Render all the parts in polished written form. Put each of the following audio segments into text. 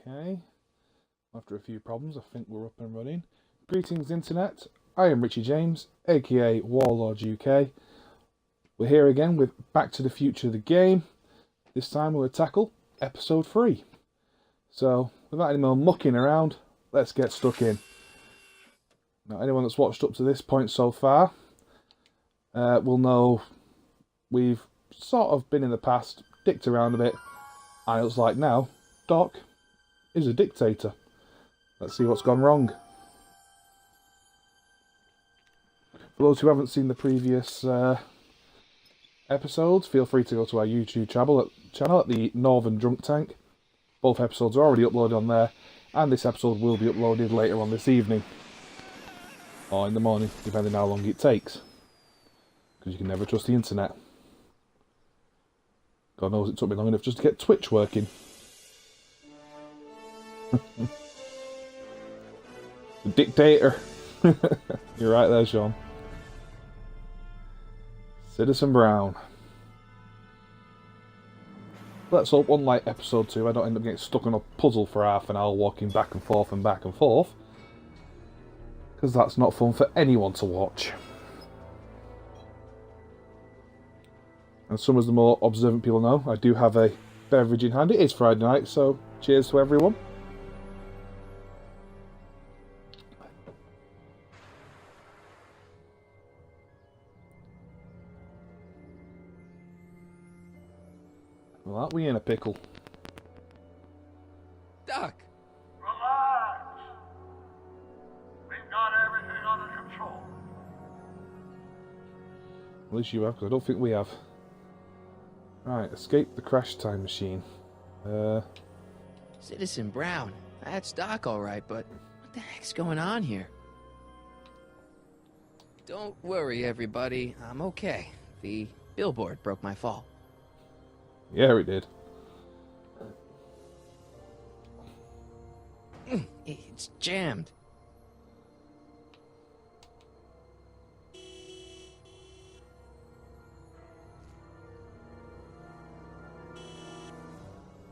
Okay. After a few problems, I think we're up and running. Greetings, Internet. I am Richie James, aka Warlord UK. We're here again with Back to the Future the game. This time we'll tackle Episode 3. So, without any more mucking around, let's get stuck in. Now, anyone that's watched up to this point so far will know we've sort of been in the past, dicked around a bit, and it looks like now Doc is a dictator. Let's see what's gone wrong. For those who haven't seen the previous episodes, feel free to go to our YouTube channel at the Northern Drunk Tank. Both episodes are already uploaded on there, and this episode will be uploaded later on this evening. Or in the morning, depending on how long it takes. Because you can never trust the internet. God knows it took me long enough just to get Twitch working. The dictator. You're right there, Sean. Citizen Brown. Let's hope, unlike episode 2, I don't end up getting stuck on a puzzle for half an hour walking back and forth and back and forth. Because that's not fun for anyone to watch. And some of the more observant people know, I do have a beverage in hand. It is Friday night, so cheers to everyone. Well, aren't we in a pickle? Doc! Relax! We've got everything under control. At least you have, because I don't think we have. Right, escape the crash time machine. Citizen Brown. That's Doc alright, but what the heck's going on here? Don't worry, everybody. I'm okay. The billboard broke my fall. Yeah, it did. It's jammed.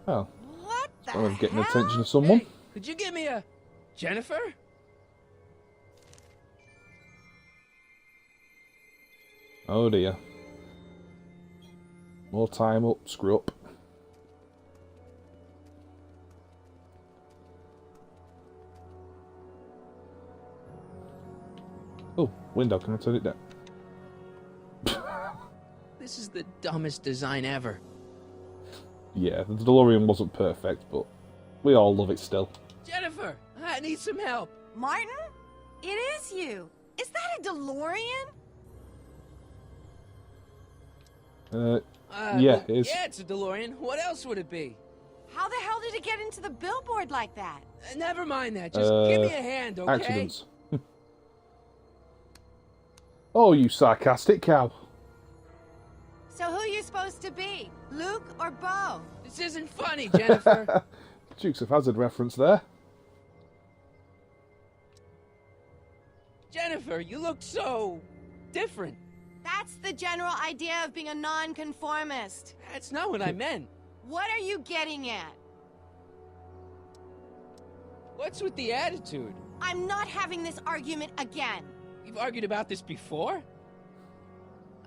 Oh. What the I'm getting the hell? attention of someone. Hey, could you give me a... Jennifer? Oh dear. More time up, screw up. Oh, window, can I turn it down? This is the dumbest design ever. Yeah, the DeLorean wasn't perfect, but we all love it still. Jennifer, I need some help. Martin? It is you. Is that a DeLorean? Yeah, it is. Yeah, it's a DeLorean. What else would it be? How the hell did it get into the billboard like that? Never mind that. Just give me a hand, okay? Accidents. Oh, you sarcastic cow. So who you supposed to be? Luke or Bo? This isn't funny, Jennifer. Dukes of Hazzard reference there. Jennifer, you look so... different. That's the general idea of being a nonconformist. That's not what I meant. What are you getting at? What's with the attitude? I'm not having this argument again. We've argued about this before?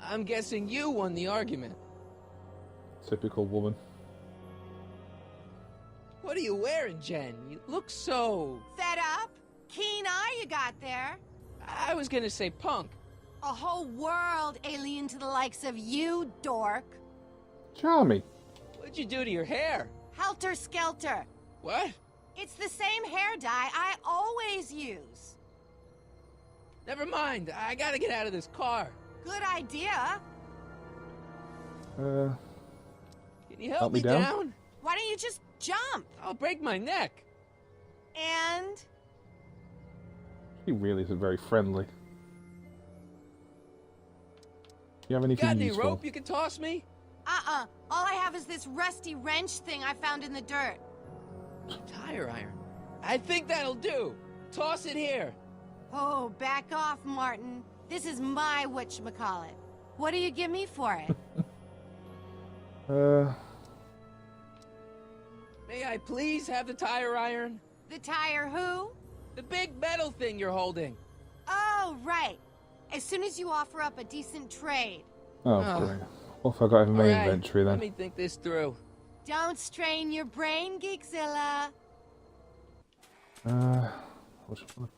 I'm guessing you won the argument. Typical woman. What are you wearing, Jen? You look so... Fed up? Keen eye you got there. I was gonna say punk. A whole world alien to the likes of you, dork. Charming. What'd you do to your hair? Helter skelter. What? It's the same hair dye I always use. Never mind. I gotta get out of this car. Good idea. Can you help me me down? down? Why don't you just jump? I'll break my neck. And... He really isn't very friendly. You have anything Got any useful? rope you can toss me? All I have is this rusty wrench thing I found in the dirt. Tire iron. I think that'll do. Toss it here. Oh, back off, Martin. This is my whatchamacallit. What do you give me for it? May I please have the tire iron? The tire who? The big metal thing you're holding. Oh, right. As soon as you offer up a decent trade. Oh, great. What if I got in my All right, inventory then? let me think this through. Don't strain your brain, Geekzilla. Which one?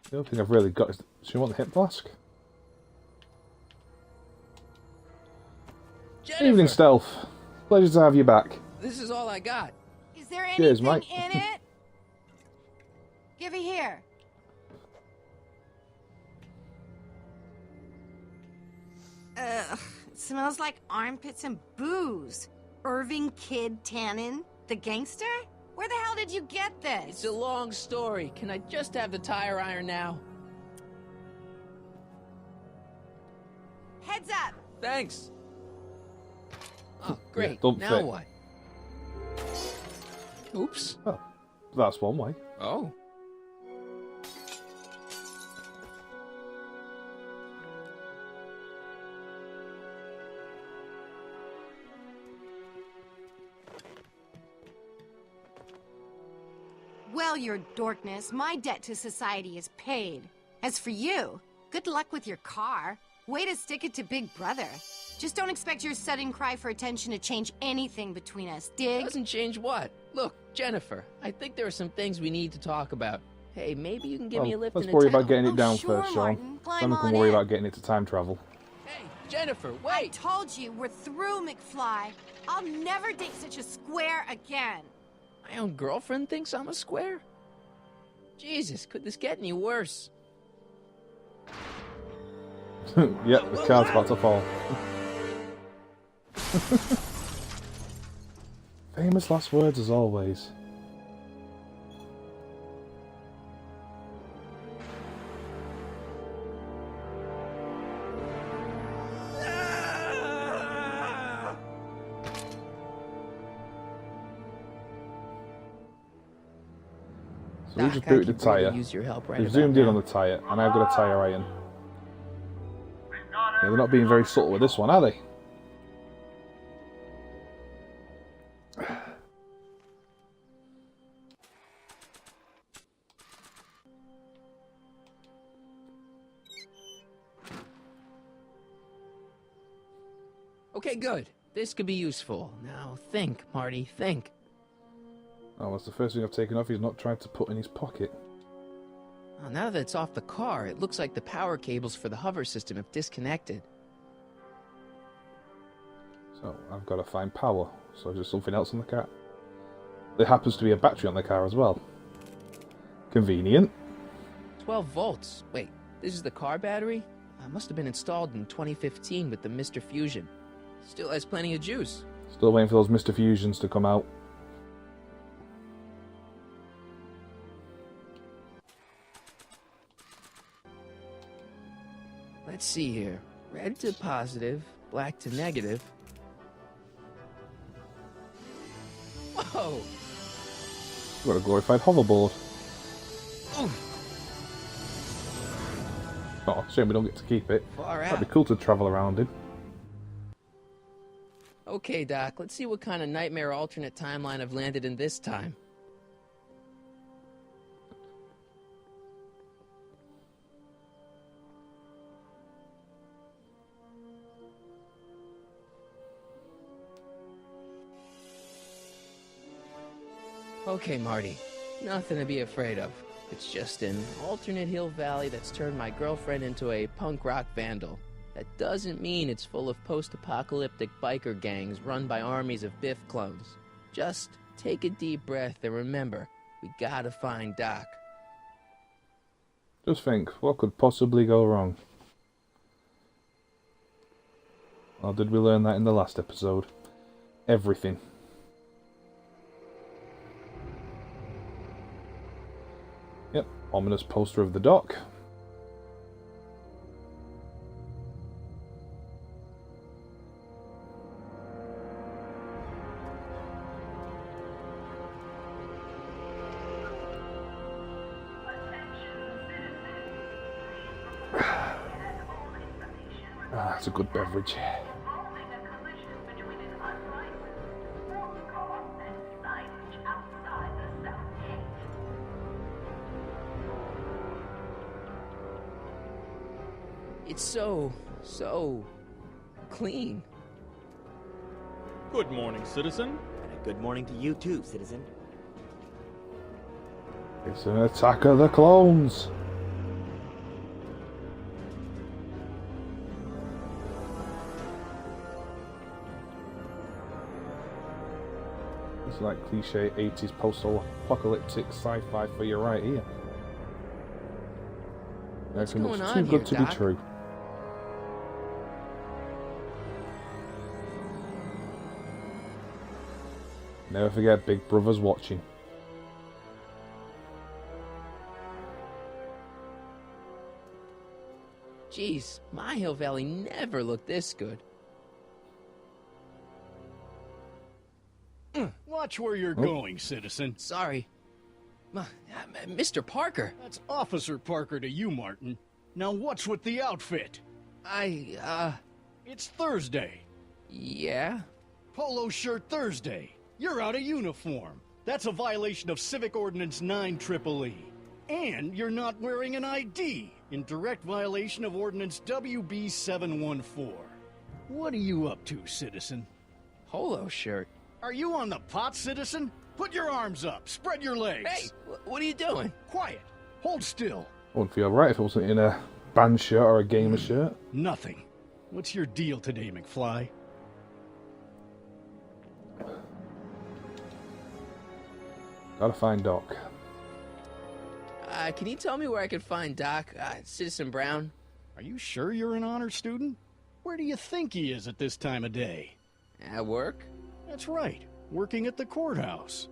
The only thing I've really got is... Do you want the hip flask? Jennifer, Evening, Stealth. Pleasure to have you back. this is all I got. Is there Cheers, anything mate. in it? Give it here. Ugh, it smells like armpits and booze. Irving Kid Tannen, the gangster? Where the hell did you get It's this? a long story. Can I just have the tire iron now? Heads up! Thanks. Oh, great. don't Now fit. what? Oops. Oh, that's one way. Oh. Well, your dorkness, my debt to society is paid. As for you, good luck with your car. Way to stick it to Big Brother. Just don't expect your sudden cry for attention to change anything between us, dig? Doesn't change what? Look, Jennifer, I think there are some things we need to talk about. Hey, maybe you can give me a lift Let's into worry town. about getting it Oh, down sure, first, Martin. Sean. Climb Then we can on worry in. about getting it to time travel. Hey, Jennifer, I wait! told you, we're through, McFly. I'll never date such a square again. My own girlfriend thinks I'm a square? Jesus, could this get any worse? Yep, the car's about to fall. Famous last words as always. So we just Doc, I booted the could really tyre. use your help right We've about zoomed in now. on the tyre, and I've got a tyre iron. We've got Yeah, they're not being very subtle with this one, are they? Okay, good. This could be useful. Now think, Marty, think. Oh, that's the first thing I've taken off. He's not tried to put in his pocket. Oh, now that it's off the car, it looks like the power cables for the hover system have disconnected. So I've got to find power. So there's something else on the car. There happens to be a battery on the car as well. Convenient. 12 volts. Wait, this is the car battery? Must have been installed in 2015 with the Mr. Fusion. Still has plenty of juice. Still waiting for those Mr. Fusions to come out. Let's see here. Red to positive, black to negative. Whoa! We've got a glorified hoverboard. Oof, Oh, shame we don't get to keep it. far That'd out. be cool to travel around in. Okay, Doc, let's see what kind of nightmare alternate timeline I've landed in this time. Okay, Marty. Nothing to be afraid of. It's just an alternate hill valley that's turned my girlfriend into a punk rock vandal. That doesn't mean it's full of post-apocalyptic biker gangs run by armies of Biff clones. Just take a deep breath and remember, we gotta find Doc. Just think, what could possibly go wrong? Or did we learn that in the last episode? Everything. Yep, ominous poster of the dock. Ah, it's a good beverage. Involving a collision between an unlicensed sports car and It's so clean. Good morning, citizen. And a good morning to you too, citizen. It's an attack of the clones. It's like cliche 80s post-apocalyptic sci-fi for you right here. What's Everything going looks on too here, good to Doc? be true. Never forget, Big Brother's watching. Jeez, my Hill Valley never looked this good. Watch where you're going, citizen. Sorry. Mr. Parker. That's Officer Parker to you, Martin. Now what's with the outfit? It's Thursday. Yeah? Polo shirt Thursday. You're out of uniform. That's a violation of Civic Ordinance 9EEE. And you're not wearing an ID, in direct violation of Ordinance WB 714. What are you up to, citizen? Polo shirt. Are you on the pot, citizen? Put your arms up. Spread your legs. Hey, what are you doing? Quiet. Hold still. Wouldn't feel right if it wasn't in a band shirt or a gamer shirt. Nothing. What's your deal today, McFly? Gotta find Doc. Can you tell me where I can find Doc, Citizen Brown? Are you sure you're an honor student? Where do you think he is at this time of day? At work? That's right. Working at the courthouse.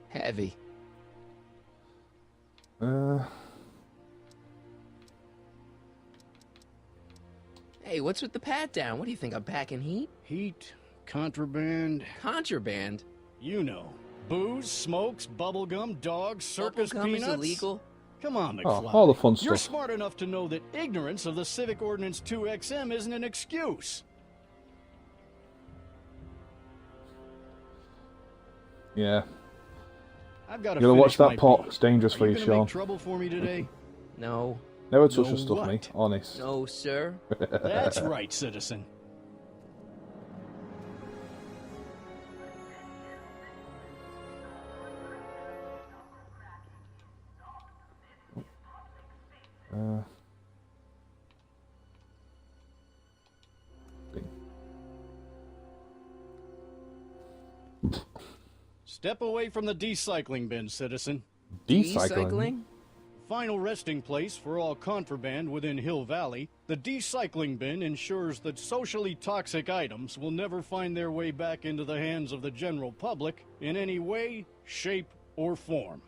Heavy. Hey, what's with the pat down? What do you think, I'm packing heat? Heat, contraband, Contraband? you know. Booze, smokes, bubblegum, dogs, circus Bubblegum peanuts. is illegal? Come on, Oh, McFly. all the fun You're stuff. smart enough to know that ignorance of the Civic Ordinance 2XM isn't an excuse. Yeah. I've got to You gotta watch finish my that pot. beat. It's dangerous Are for you, gonna make Sean. trouble for me today? No. Never touch No the stuff, what? mate. Honest. No, sir. That's right, citizen. Step away from the decycling bin, citizen. Decycling? Final resting place for all contraband within Hill Valley, the decycling bin ensures that socially toxic items will never find their way back into the hands of the general public in any way, shape, or form.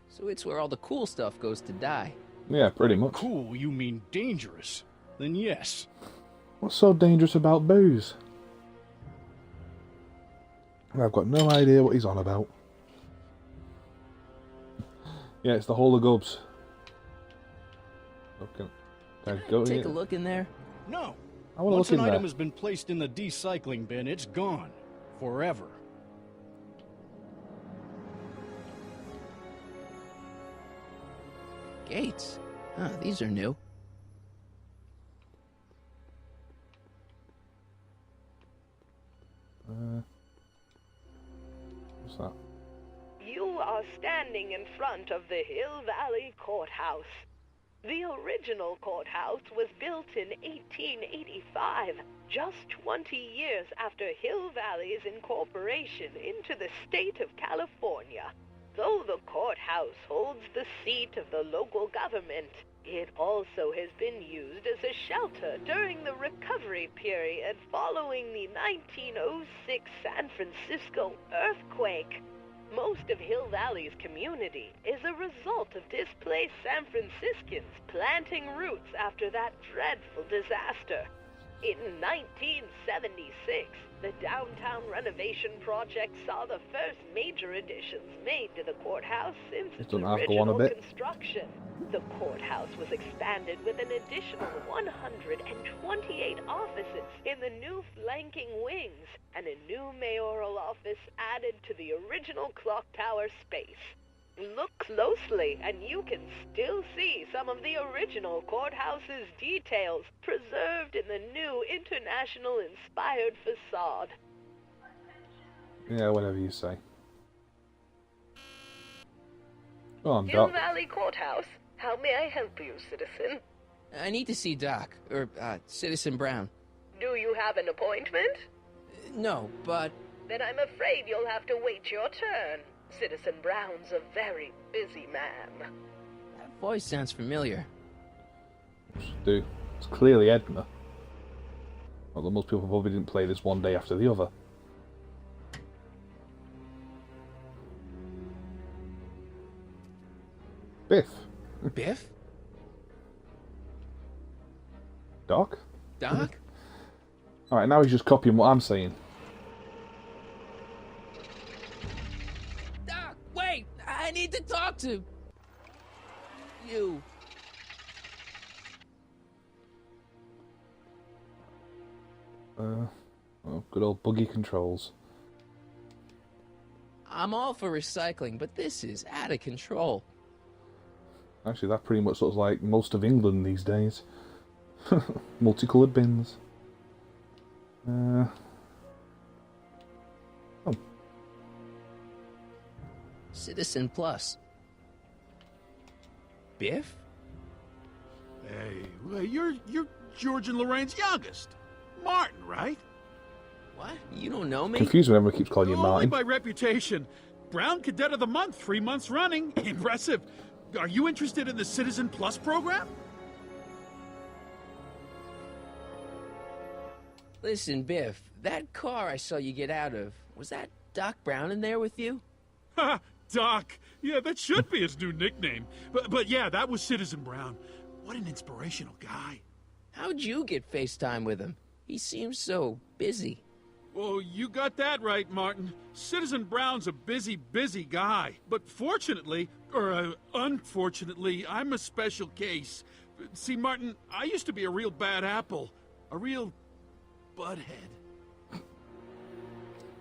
So it's where all the cool stuff goes to die. Yeah, pretty much. Cool, you mean dangerous? Then yes. What's so dangerous about booze? I've got no idea what he's on about. Yeah, it's the whole of Gubs. Can I go Take here? a look in there. No. I want to Once look an in item there. has been placed in the decycling bin, it's gone. Forever. Gates. Huh, these are new. What's that? You are standing in front of the Hill Valley Courthouse. The original courthouse was built in 1885, just 20 years after Hill Valley's incorporation into the state of California. Though the courthouse holds the seat of the local government, it also has been used as a shelter during the recovery period following the 1906 San Francisco earthquake. Most of Hill Valley's community is a result of displaced San Franciscans planting roots after that dreadful disaster. In 1976, the downtown renovation project saw the first major additions made to the courthouse since its Doesn't have to go on a original bit. construction. The courthouse was expanded with an additional 128 offices in the new flanking wings, and a new mayoral office added to the original clock tower space. Look closely, and you can still see some of the original courthouse's details preserved in the new international-inspired facade. Yeah, whatever you say. Go on, Hill Doc. Valley Courthouse. How may I help you, citizen? I need to see Doc, or Citizen Brown. Do you have an appointment? No, but Then I'm afraid you'll have to wait your turn. Citizen Brown's a very busy man. that voice sounds familiar. Do. It's clearly Edna. Although most people probably didn't play this one day after the other. Biff. Biff? Doc? Doc? Alright, now he's just copying what I'm saying. Doc, wait! I need to talk to you. Oh, good old buggy controls. I'm all for recycling, but this is out of control. Actually, that pretty much looks like most of England these days. Multicoloured bins. Oh, Citizen Plus. Biff? Hey, well, you're George and Lorraine's youngest. Martin, right? What? You don't know me? confused when everyone keeps calling you Only Martin. by reputation. Brown Cadet of the Month, 3 months running. Impressive. Are you interested in the Citizen Plus program? Listen, Biff, that car I saw you get out of, was that Doc Brown in there with you? Ha! Doc. Yeah, that should be his new nickname. But yeah, that was Citizen Brown. What an inspirational guy. How'd you get FaceTime with him? He seems so busy. Well, you got that right, Martin. Citizen Brown's a busy guy. But fortunately, or unfortunately, I'm a special case. See, Martin, I used to be a real bad apple. A real butthead.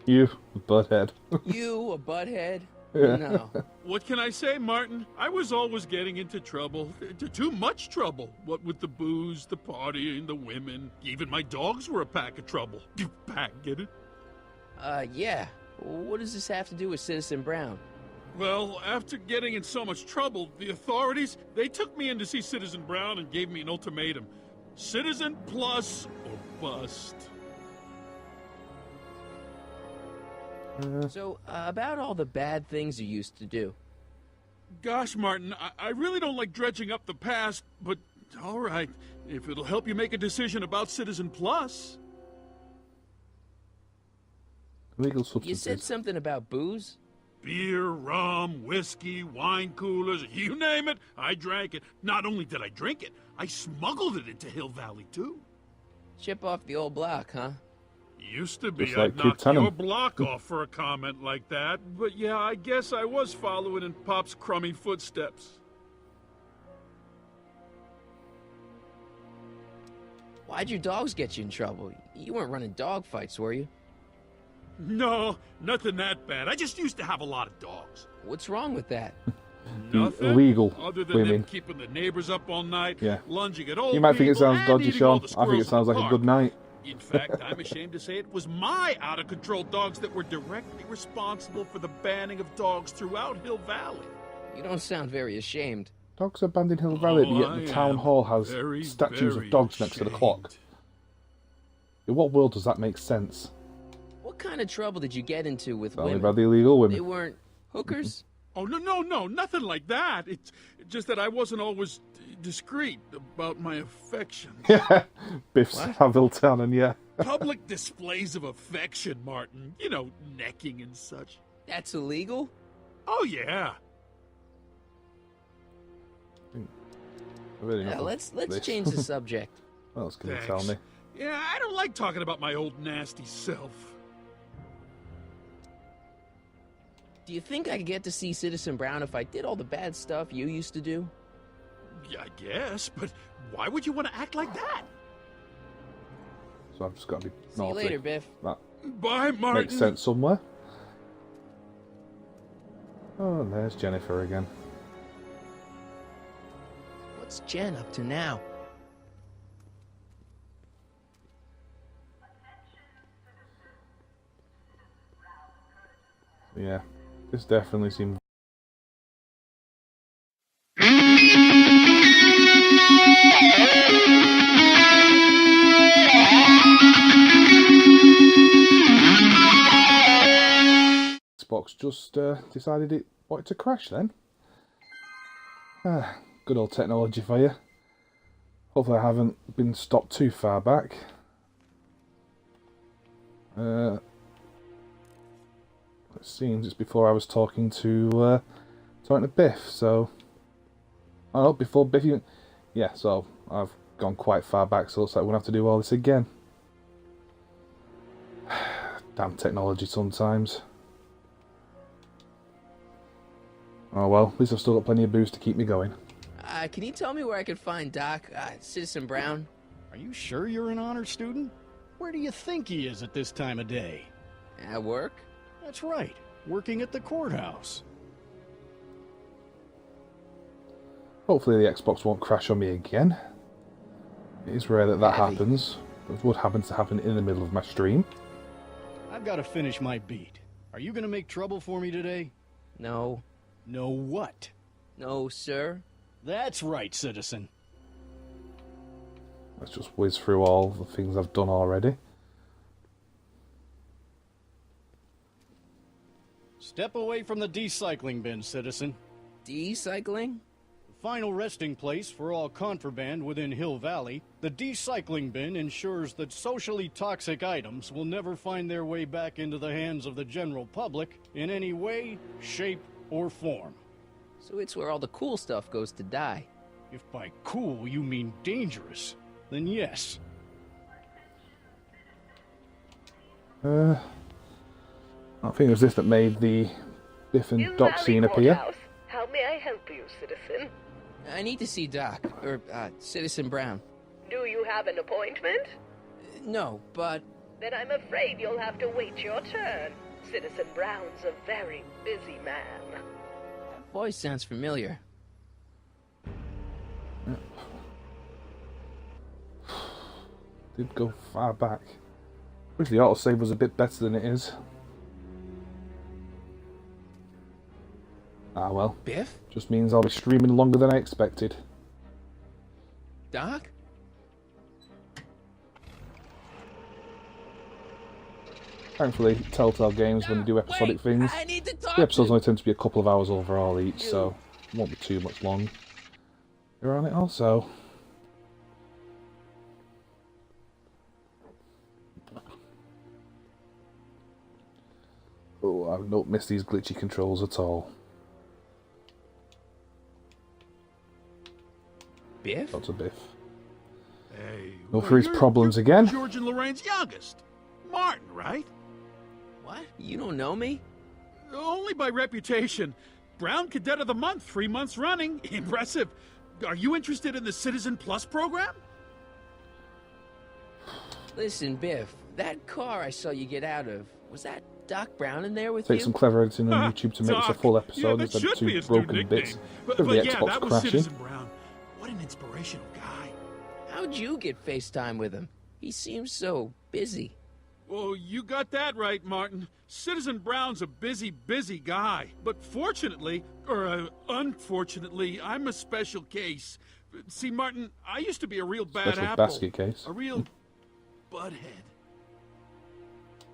You, butthead. You, a butthead? Yeah. No. What can I say, Martin? I was always getting into trouble. Too much trouble. What with the booze, the partying, the women. Even my dogs were a pack of trouble. You pack, get it? Yeah. What does this have to do with Citizen Brown? Well, after getting in so much trouble, the authorities, they took me in to see Citizen Brown and gave me an ultimatum. Citizen Plus or bust. So, about all the bad things you used to do. Gosh, Martin, I really don't like dredging up the past, but all right, if it'll help you make a decision about Citizen Plus. Illegal You substances. said something about booze? Beer, rum, whiskey, wine coolers, you name it, I drank it. Not only did I drink it, I smuggled it into Hill Valley, too. Chip off the old block, huh? Used to be Just like I'd Kid knock your Tennant. block off for a comment like that, but yeah, I guess I was following in Pop's crummy footsteps. Why'd your dogs get you in trouble? You weren't running dog fights, were you? No, nothing that bad. I just used to have a lot of dogs. What's wrong with that? Nothing illegal other than women. them keeping the neighbors up all night, Yeah. lunging at old You might think it people, sounds and dodgy, eating all Sean. the I think it squirrels sounds in like the a good park. night. In fact, I'm ashamed to say it was my out-of-control dogs that were directly responsible for the banning of dogs throughout Hill Valley. You don't sound very ashamed. Dogs abandoned Hill Valley, but yet I the town am hall has very, statues very of dogs next to the clock. ashamed. In what world does that make sense? What kind of trouble did you get into with Only women? about the illegal They women. weren't hookers? Oh, no, nothing like that. It's just that I wasn't always discreet about my affection. Yeah, Biff Saville and yeah. Public displays of affection, Martin. You know, necking and such. That's illegal? Oh, yeah. I really Yeah, don't let's know this. change the subject. What else can you Thanks. tell me? Yeah, I don't like talking about my old nasty self. Do you think I could get to see Citizen Brown if I did all the bad stuff you used to do? Yeah, I guess, but why would you want to act like that? So I've just got to be See you naughty. later, Biff. That Bye, Martin. makes sense somewhere. Oh, and there's Jennifer again. What's Jen up to now? Yeah, this definitely seems... Xbox just decided it wanted to crash then. Good old technology for you. Hopefully I haven't been stopped too far back. It seems it's before I was talking to Biff, so... Oh, before Biff even... Yeah, so I've gone quite far back, so it looks like we're going to have to do all this again. Damn technology sometimes. Oh well, at least I've still got plenty of booze to keep me going. Can you tell me where I could find Doc, Citizen Brown? Are you sure you're an honor student? Where do you think he is at this time of day? At work? That's right, working at the courthouse. Hopefully the Xbox won't crash on me again. It is rare that happens. It would happen to happen in the middle of my stream. I've got to finish my beat. Are you gonna make trouble for me today? No. No what? No, sir. That's right, citizen. Let's just whiz through all the things I've done already. Step away from the decycling bin, citizen. Decycling? Final resting place for all contraband within Hill Valley, the decycling bin ensures that socially toxic items will never find their way back into the hands of the general public in any way, shape, or form. So it's where all the cool stuff goes to die. If by cool you mean dangerous, then yes. I think it was this that made the Biff and Hill Doc Valley scene appear. Courthouse. How may I help you, citizen? I need to see Doc, or, Citizen Brown. Do you have an appointment? No, but... Then I'm afraid you'll have to wait your turn. Citizen Brown's a very busy man. That voice sounds familiar. Did go far back. Wish the autosave was a bit better than it is. Ah well. Biff? Just means I'll be streaming longer than I expected. Doc? Thankfully, Telltale Games, when they do episodic things, I need to talk the episodes only tend to be a couple of hours overall each, so it won't be too much long. You're on it also. Oh, I don't miss these glitchy controls at all. Biff? That's a Biff. Hey, No for his problems again. George and Lorraine's youngest. Martin, right? What? You don't know me? Only by reputation. Brown Cadet of the Month, 3 months running. Impressive. Are you interested in the Citizen Plus program? Listen, Biff, that car I saw you get out of, was that Doc Brown in there with Take you? some clever editing on YouTube to make this a Doc. full episode Yeah, that instead of should be two his new broken bits nickname. of the But yeah, Xbox that was crashing. Citizen Brown. What an inspirational guy. How'd you get FaceTime with him? He seems so busy. Oh, you got that right, Martin. Citizen Brown's a busy, busy guy. But fortunately, or unfortunately, I'm a special case. See, Martin, I used to be a real bad Special apple. basket case. A real butthead.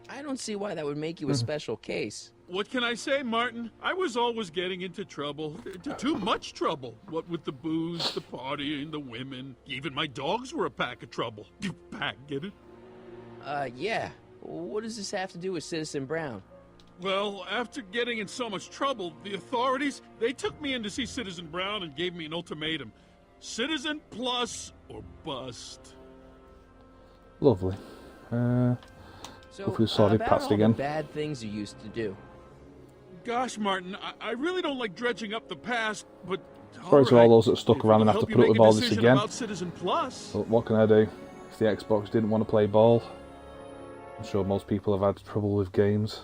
I don't see why that would make you a special case. What can I say, Martin? I was always getting into trouble. Too much trouble. What with the booze, the partying, the women. Even my dogs were a pack of trouble. Pack, get it? Yeah. What does this have to do with Citizen Brown? Well, after getting in so much trouble, the authorities, they took me in to see Citizen Brown and gave me an ultimatum. Citizen Plus or bust. Lovely. So, Hopefully sorted about past all again. the bad things you used to do. Gosh, Martin, I really don't like dredging up the past, but... Sorry to all right. those that stuck If around and it'll have to help put you up with make a all this decision again. about Citizen Plus. But what can I do? If the Xbox didn't want to play ball, I'm sure most people have had trouble with games.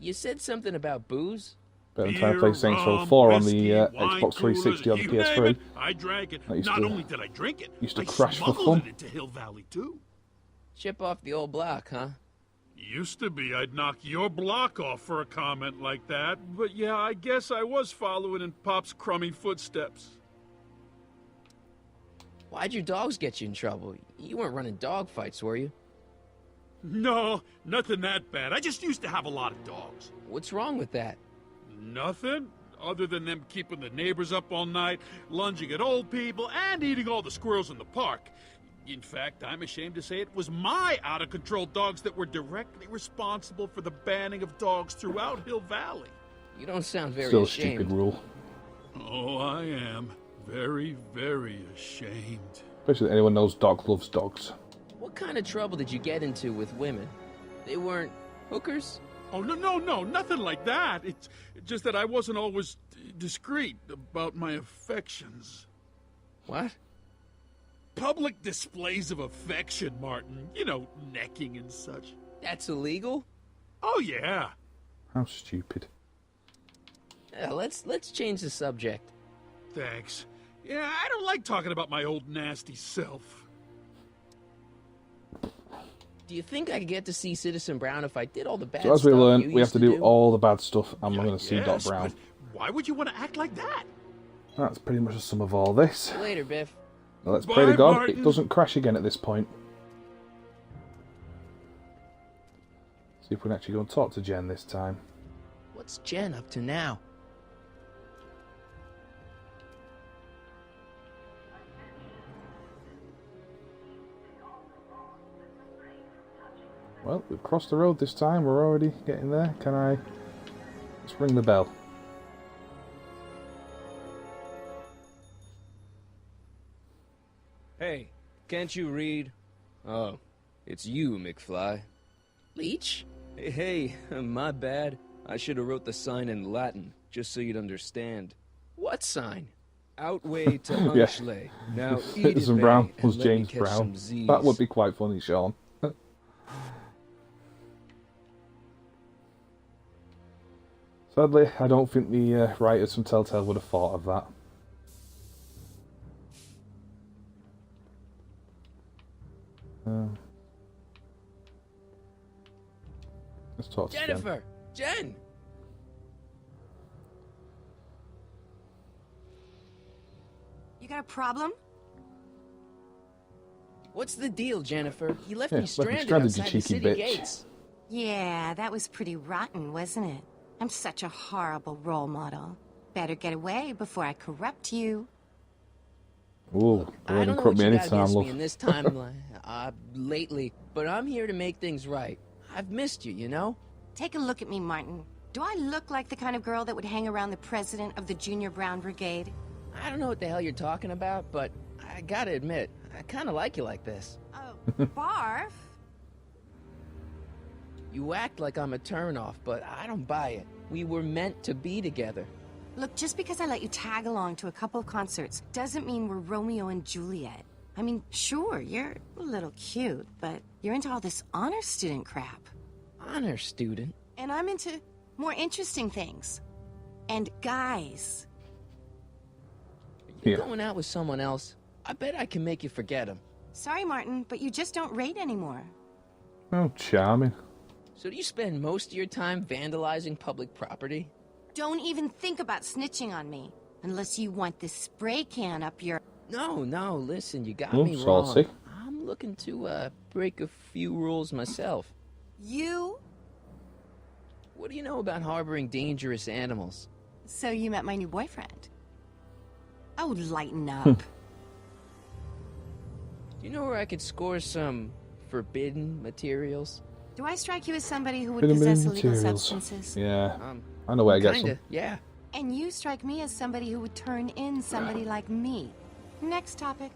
You said something about booze? Better than trying to play Saints Row 4 on the Xbox 360 or the PS3. I drank it. That used Not to- only did I drink it, used to I crash for smuggled fun. it into Hill Valley too. Chip off the old block, huh? Used to be I'd knock your block off for a comment like that, but yeah, I guess I was following in Pop's crummy footsteps. Why'd your dogs get you in trouble? You weren't running dog fights, were you? No, nothing that bad. I just used to have a lot of dogs. What's wrong with that? Nothing, other than them keeping the neighbors up all night, lunging at old people, and eating all the squirrels in the park. In fact, I'm ashamed to say it was my out-of-control dogs that were directly responsible for the banning of dogs throughout Hill Valley. You don't sound very Still a ashamed. stupid rule. Oh, I am. Very, very ashamed. Especially anyone knows Doc loves dogs. What kind of trouble did you get into with women? They weren't hookers? Oh, no, nothing like that. It's just that I wasn't always discreet about my affections. What? Public displays of affection, Martin. You know, necking and such. That's illegal? Oh, yeah. How stupid. Let's change the subject. Thanks. Yeah, I don't like talking about my old nasty self. Do you think I could get to see Citizen Brown if I did all the bad So as stuff we learn, you we have used to do all the bad stuff, and we're going to see Doc Yes, Brown. but why would you want to act like that? That's pretty much the sum of all this. See you later, Biff. Now let's pray to Bye, God Martin. it doesn't crash again at this point. See if we can actually go and talk to Jen this time. What's Jen up to now? Well, we've crossed the road this time. We're already getting there. Can I... Let's ring the bell. Hey, can't you read? Oh, it's you, McFly. Leech? Hey, my bad. I should have wrote the sign in Latin, just so you'd understand. What sign? Outway to Yeah. Unchley. Now eat it, Citizen Bay, Brown and was let me James catch Brown. some Z's. That would be quite funny, Sean. Sadly, I don't think the writers from Telltale would have thought of that. Let's talk to Jen. Jennifer! Jen! You got a problem? What's the deal, Jennifer? You left Yeah, me left me stranded stranded, you outside the cheeky city bitch. gates. Yeah, that was pretty rotten, wasn't it? I'm such a horrible role model. Better get away before I corrupt you. Ooh, go I ahead don't and know corrupt what me you got anytime, against love. me in this timeline lately, but I'm here to make things right. I've missed you, you know? Take a look at me, Martin. Do I look like the kind of girl that would hang around the president of the Junior Brown Brigade? I don't know what the hell you're talking about, but I gotta admit, I kinda like you like this. Oh, barf? You act like I'm a turnoff, but I don't buy it. We were meant to be together. Look, just because I let you tag along to a couple of concerts doesn't mean we're Romeo and Juliet. I mean, sure, you're a little cute, but you're into all this honor student crap. Honor student? And I'm into more interesting things. And guys. You Yeah. going out with someone else? I bet I can make you forget him. Sorry, Martin, but you just don't rate anymore. Oh, charming. So do you spend most of your time vandalizing public property? Don't even think about snitching on me. Unless you want this spray can up your... No, listen, you got Oh, me saucy. wrong. I'm looking to, break a few rules myself. You? What do you know about harboring dangerous animals? So you met my new boyfriend. Oh, lighten up. Do you know where I could score some forbidden materials? Do I strike you as somebody who would Bit of possess illegal materials. substances? Yeah, I know where I get some. Yeah. And you strike me as somebody who would turn in somebody like me. Next topic.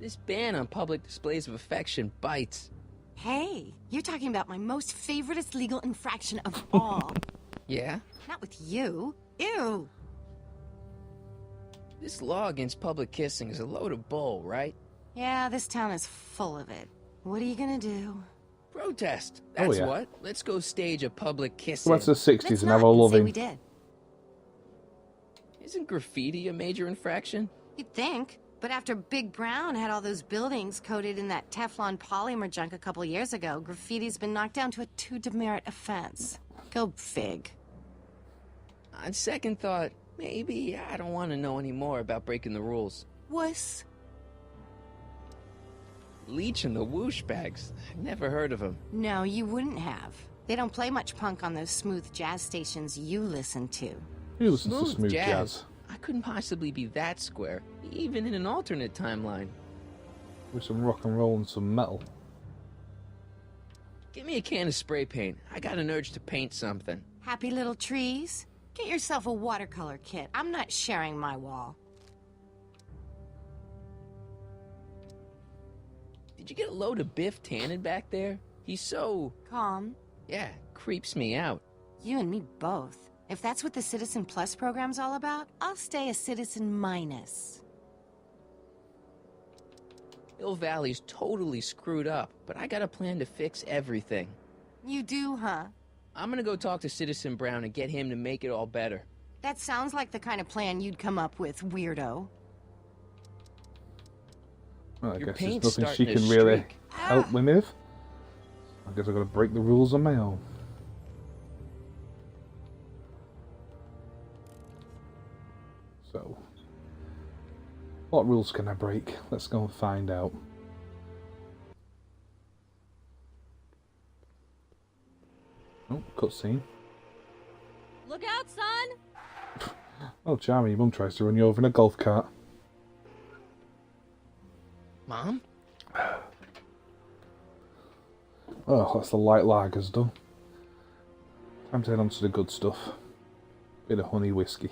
This ban on public displays of affection bites. Hey, you're talking about my most favoriteest legal infraction of all. Yeah? Not with you. Ew. This law against public kissing is a load of bull, right? Yeah, this town is full of it. What are you gonna do? Protest. Oh, That's yeah. what. Let's go stage a public kiss. So that's the 60s Let's and have a not say loving. we did. Isn't graffiti a major infraction? You'd think. But after Big Brown had all those buildings coated in that Teflon polymer junk a couple years ago, graffiti's been knocked down to a 2 demerit offense. Go fig. On second thought, maybe I don't want to know any more about breaking the rules. Wuss. Leech and the Whoosh Bags. I've never heard of them. No, you wouldn't have. They don't play much punk on those smooth jazz stations you listen to. Who listens to smooth jazz. jazz? I couldn't possibly be that square, even in an alternate timeline. With some rock and roll and some metal. Give me a can of spray paint. I got an urge to paint something. Happy little trees? Get yourself a watercolor kit. I'm not sharing my wall. Did you get a load of Biff Tannen back there? He's so... Calm. yeah, creeps me out. You and me both. If that's what the Citizen Plus program's all about, I'll stay a Citizen Minus. Hill Valley's totally screwed up, but I got a plan to fix everything. You do, huh? I'm gonna go talk to Citizen Brown and get him to make it all better. That sounds like the kind of plan you'd come up with, weirdo. Well, I Your guess there's paint's nothing she starting to can really streak. help me with. I guess I've got to break the rules on my own. So, what rules can I break? Let's go and find out. Oh, cutscene. Look out, son! Oh, charming, your mum tries to run you over in a golf cart. Mom? Oh, that's the light lagers done. Time to head on to the good stuff. Bit of honey whiskey.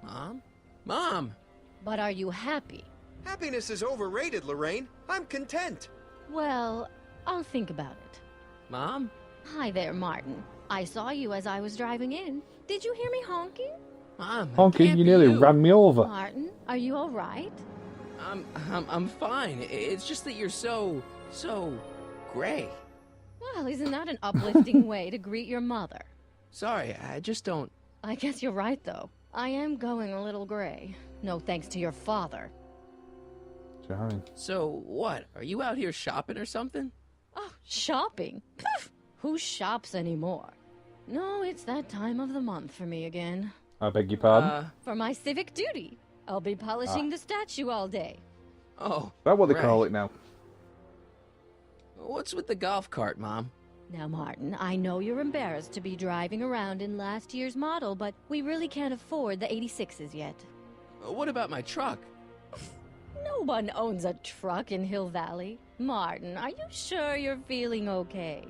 Mom? Mom! But are you happy? Happiness is overrated, Lorraine. I'm content. Well, I'll think about it. Mom? Hi there, Martin. I saw you as I was driving in. Did you hear me honking? Mom, it Honky, can't you be nearly you. ran me over. Martin, are you all right? I'm fine. It's just that you're so gray. Well, isn't that an uplifting way to greet your mother? Sorry, I just don't... I guess you're right, though. I am going a little gray. No thanks to your father. Charming. So, what? Are you out here shopping or something? Oh, shopping? Poof! Who shops anymore? No, it's that time of the month for me again. I beg your pardon? For my civic duty. I'll be polishing the statue all day. Oh, Is that what they right. call it now? What's with the golf cart, Mom? Now, Martin, I know you're embarrassed to be driving around in last year's model, but we really can't afford the 86s yet. What about my truck? No one owns a truck in Hill Valley. Martin, are you sure you're feeling okay?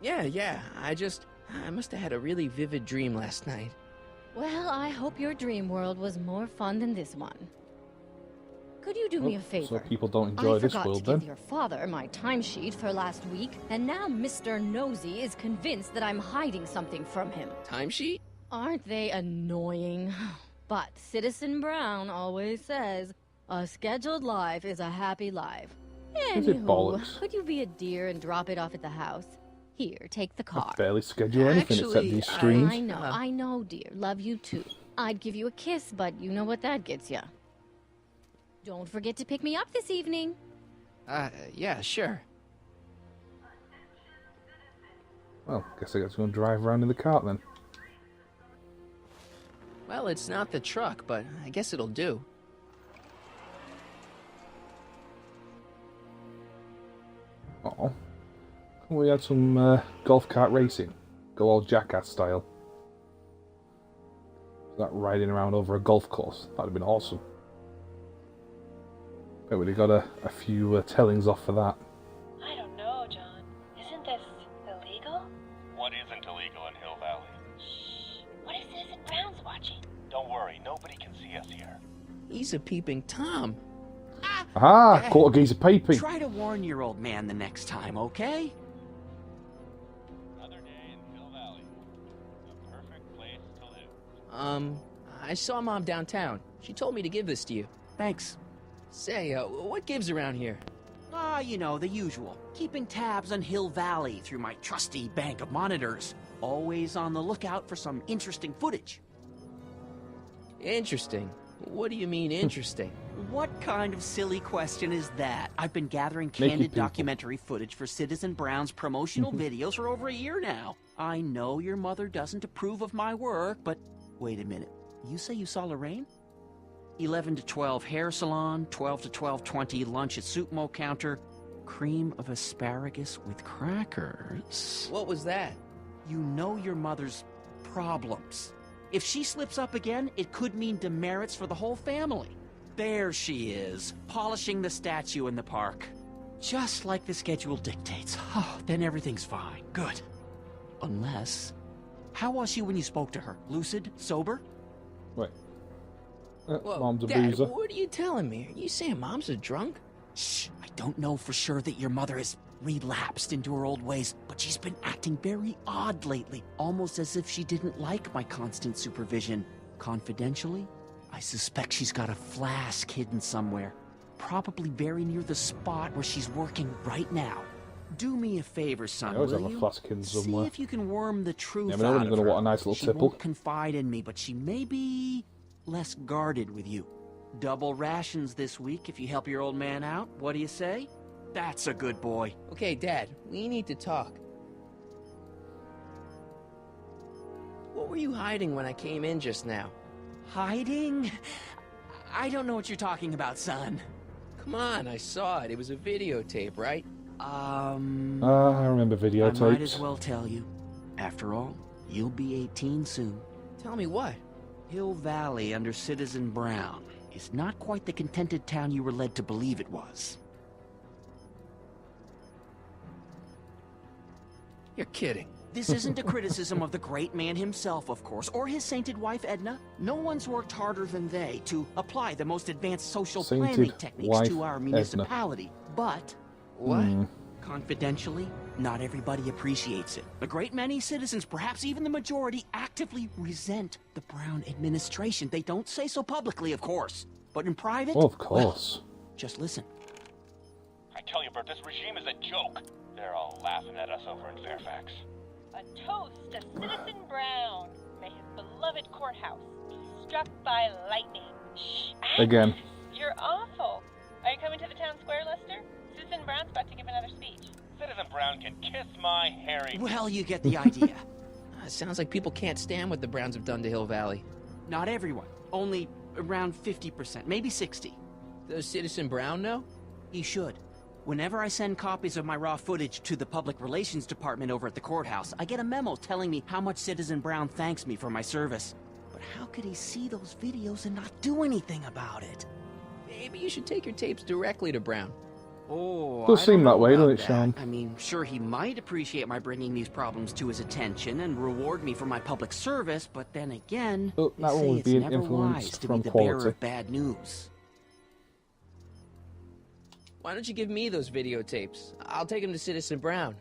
Yeah, I must have had a really vivid dream last night. Well, I hope your dream world was more fun than this one. Could you do me a favor? So people don't enjoy I this forgot world to then? give your father my timesheet for last week, and now Mr. Nosy is convinced that I'm hiding something from him. Timesheet? Aren't they annoying? But Citizen Brown always says, a scheduled life is a happy life. Is it Anywho, bollocks? could you be a dear and drop it off at the house? Here, take the car. I barely schedule anything except Actually, these streams. I know, dear. Love you too. I'd give you a kiss, but you know what that gets ya. Don't forget to pick me up this evening. Yeah, sure. Well, guess I got to go and drive around in the cart then. Well, it's not the truck, but I guess it'll do. Oh, we had some golf cart racing, go all jackass style. That riding around over a golf course, that'd have been awesome. Bet we got a few tellings off for that. I don't know, John. Isn't this illegal? What isn't illegal in Hill Valley? Shh. What if Citizen Brown's watching? Don't worry. He's a peeping Tom. Aha! Caught a geezer peeping. Try to warn your old man the next time, okay? Another day in Hill Valley. The perfect place to live. I saw Mom downtown. She told me to give this to you. Thanks. Say, what gives around here? You know, the usual. Keeping tabs on Hill Valley through my trusty bank of monitors. Always on the lookout for some interesting footage. Interesting? What do you mean interesting? What kind of silly question is that? I've been gathering candid documentary footage for Citizen Brown's promotional videos for over a year now. I know your mother doesn't approve of my work, but wait a minute. You say you saw Lorraine? 11 to 12 hair salon, 12 to 12:20 lunch at soup mo counter, cream of asparagus with crackers. What was that? You know your mother's problems. If she slips up again, it could mean demerits for the whole family. There she is, polishing the statue in the park. Just like the schedule dictates. Oh, then everything's fine. Good. Unless... How was she when you spoke to her? Lucid? Sober? Wait. Whoa, Mom's a Dad, boozer. what are you telling me? Are you saying Mom's a drunk? Shh, I don't know for sure that your mother has relapsed into her old ways, but she's been acting very odd lately, almost as if she didn't like my constant supervision. Confidentially, I suspect she's got a flask hidden somewhere, probably very near the spot where she's working right now. Do me a favor, son, I always will have a you? flask hidden somewhere. See if you can worm the truth Never know when out you're of going to her. want a nice little She tipple. won't confide in me, but she may be less guarded with you. Double rations this week if you help your old man out. What do you say? That's a good boy. Okay, Dad, we need to talk. What were you hiding when I came in just now? Hiding? I don't know what you're talking about, son. Come on, I saw it. It was a videotape, right? I remember videotapes. I might as well tell you. After all, you'll be 18 soon. Tell me what? Hill Valley under Citizen Brown is not quite the contented town you were led to believe it was. You're kidding. This isn't a criticism of the great man himself, of course, or his sainted wife, Edna. No one's worked harder than they to apply the most advanced social planning techniques to our municipality. But... What? Confidentially, not everybody appreciates it. A great many citizens, perhaps even the majority, actively resent the Brown administration. They don't say so publicly, of course. But in private... Well, of course. Well, just listen. I tell you, Bert, this regime is a joke. They're all laughing at us over in Fairfax. A toast to Citizen Brown. May his beloved courthouse be struck by lightning. Shh. Again. You're awful. Are you coming to the town square, Lester? Citizen Brown's about to give another speech. Citizen Brown can kiss my hairy... Well, you get the idea. Sounds like people can't stand what the Browns have done to Hill Valley. Not everyone. Only around 50%, maybe 60. Does Citizen Brown know? He should. Whenever I send copies of my raw footage to the Public Relations Department over at the courthouse, I get a memo telling me how much Citizen Brown thanks me for my service. But how could he see those videos and not do anything about it? Maybe you should take your tapes directly to Brown. Oh, Does seem that way, doesn't it, Sean? I mean, sure, he might appreciate my bringing these problems to his attention and reward me for my public service, but then again, that they one say would it's be an never influence wise to from be the bearer quality. of bad news. Why don't you give me those videotapes? I'll take them to Citizen Brown.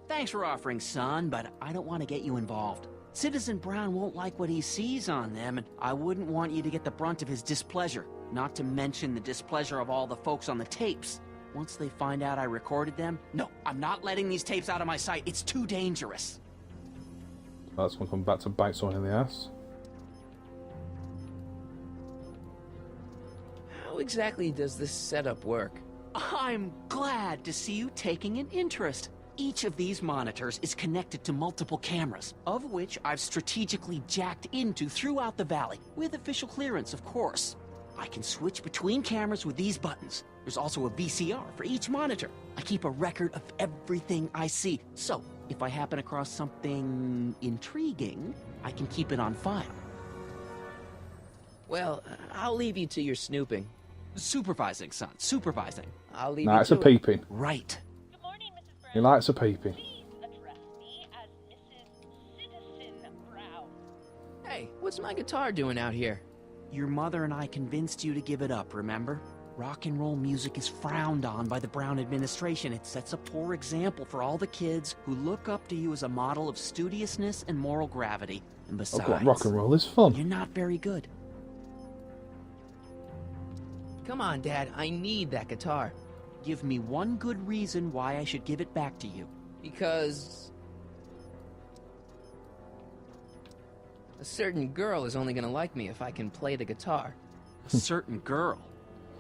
Thanks for offering, son, but I don't want to get you involved. Citizen Brown won't like what he sees on them, and I wouldn't want you to get the brunt of his displeasure, not to mention the displeasure of all the folks on the tapes. Once they find out I recorded them, no, I'm not letting these tapes out of my sight. It's too dangerous. That's going to come back to bite someone in the ass. How exactly does this setup work? I'm glad to see you taking an interest. Each of these monitors is connected to multiple cameras, of which I've strategically jacked into throughout the valley, with official clearance, of course. I can switch between cameras with these buttons. There's also a VCR for each monitor. I keep a record of everything I see, so if I happen across something intriguing, I can keep it on file. Well, I'll leave you to your snooping. Supervising, son, supervising. I'll leave Nah, you it's to a peeping. Right. Good morning, Mrs. Brown. He likes a peeping. Please address me as Mrs. Citizen Brown. Hey, what's my guitar doing out here? Your mother and I convinced you to give it up, remember? Rock and roll music is frowned on by the Brown administration. It sets a poor example for all the kids who look up to you as a model of studiousness and moral gravity. And besides, rock and roll is fun. You're not very good. Come on, Dad. I need that guitar. Give me one good reason why I should give it back to you. Because a certain girl is only gonna like me if I can play the guitar. A certain girl?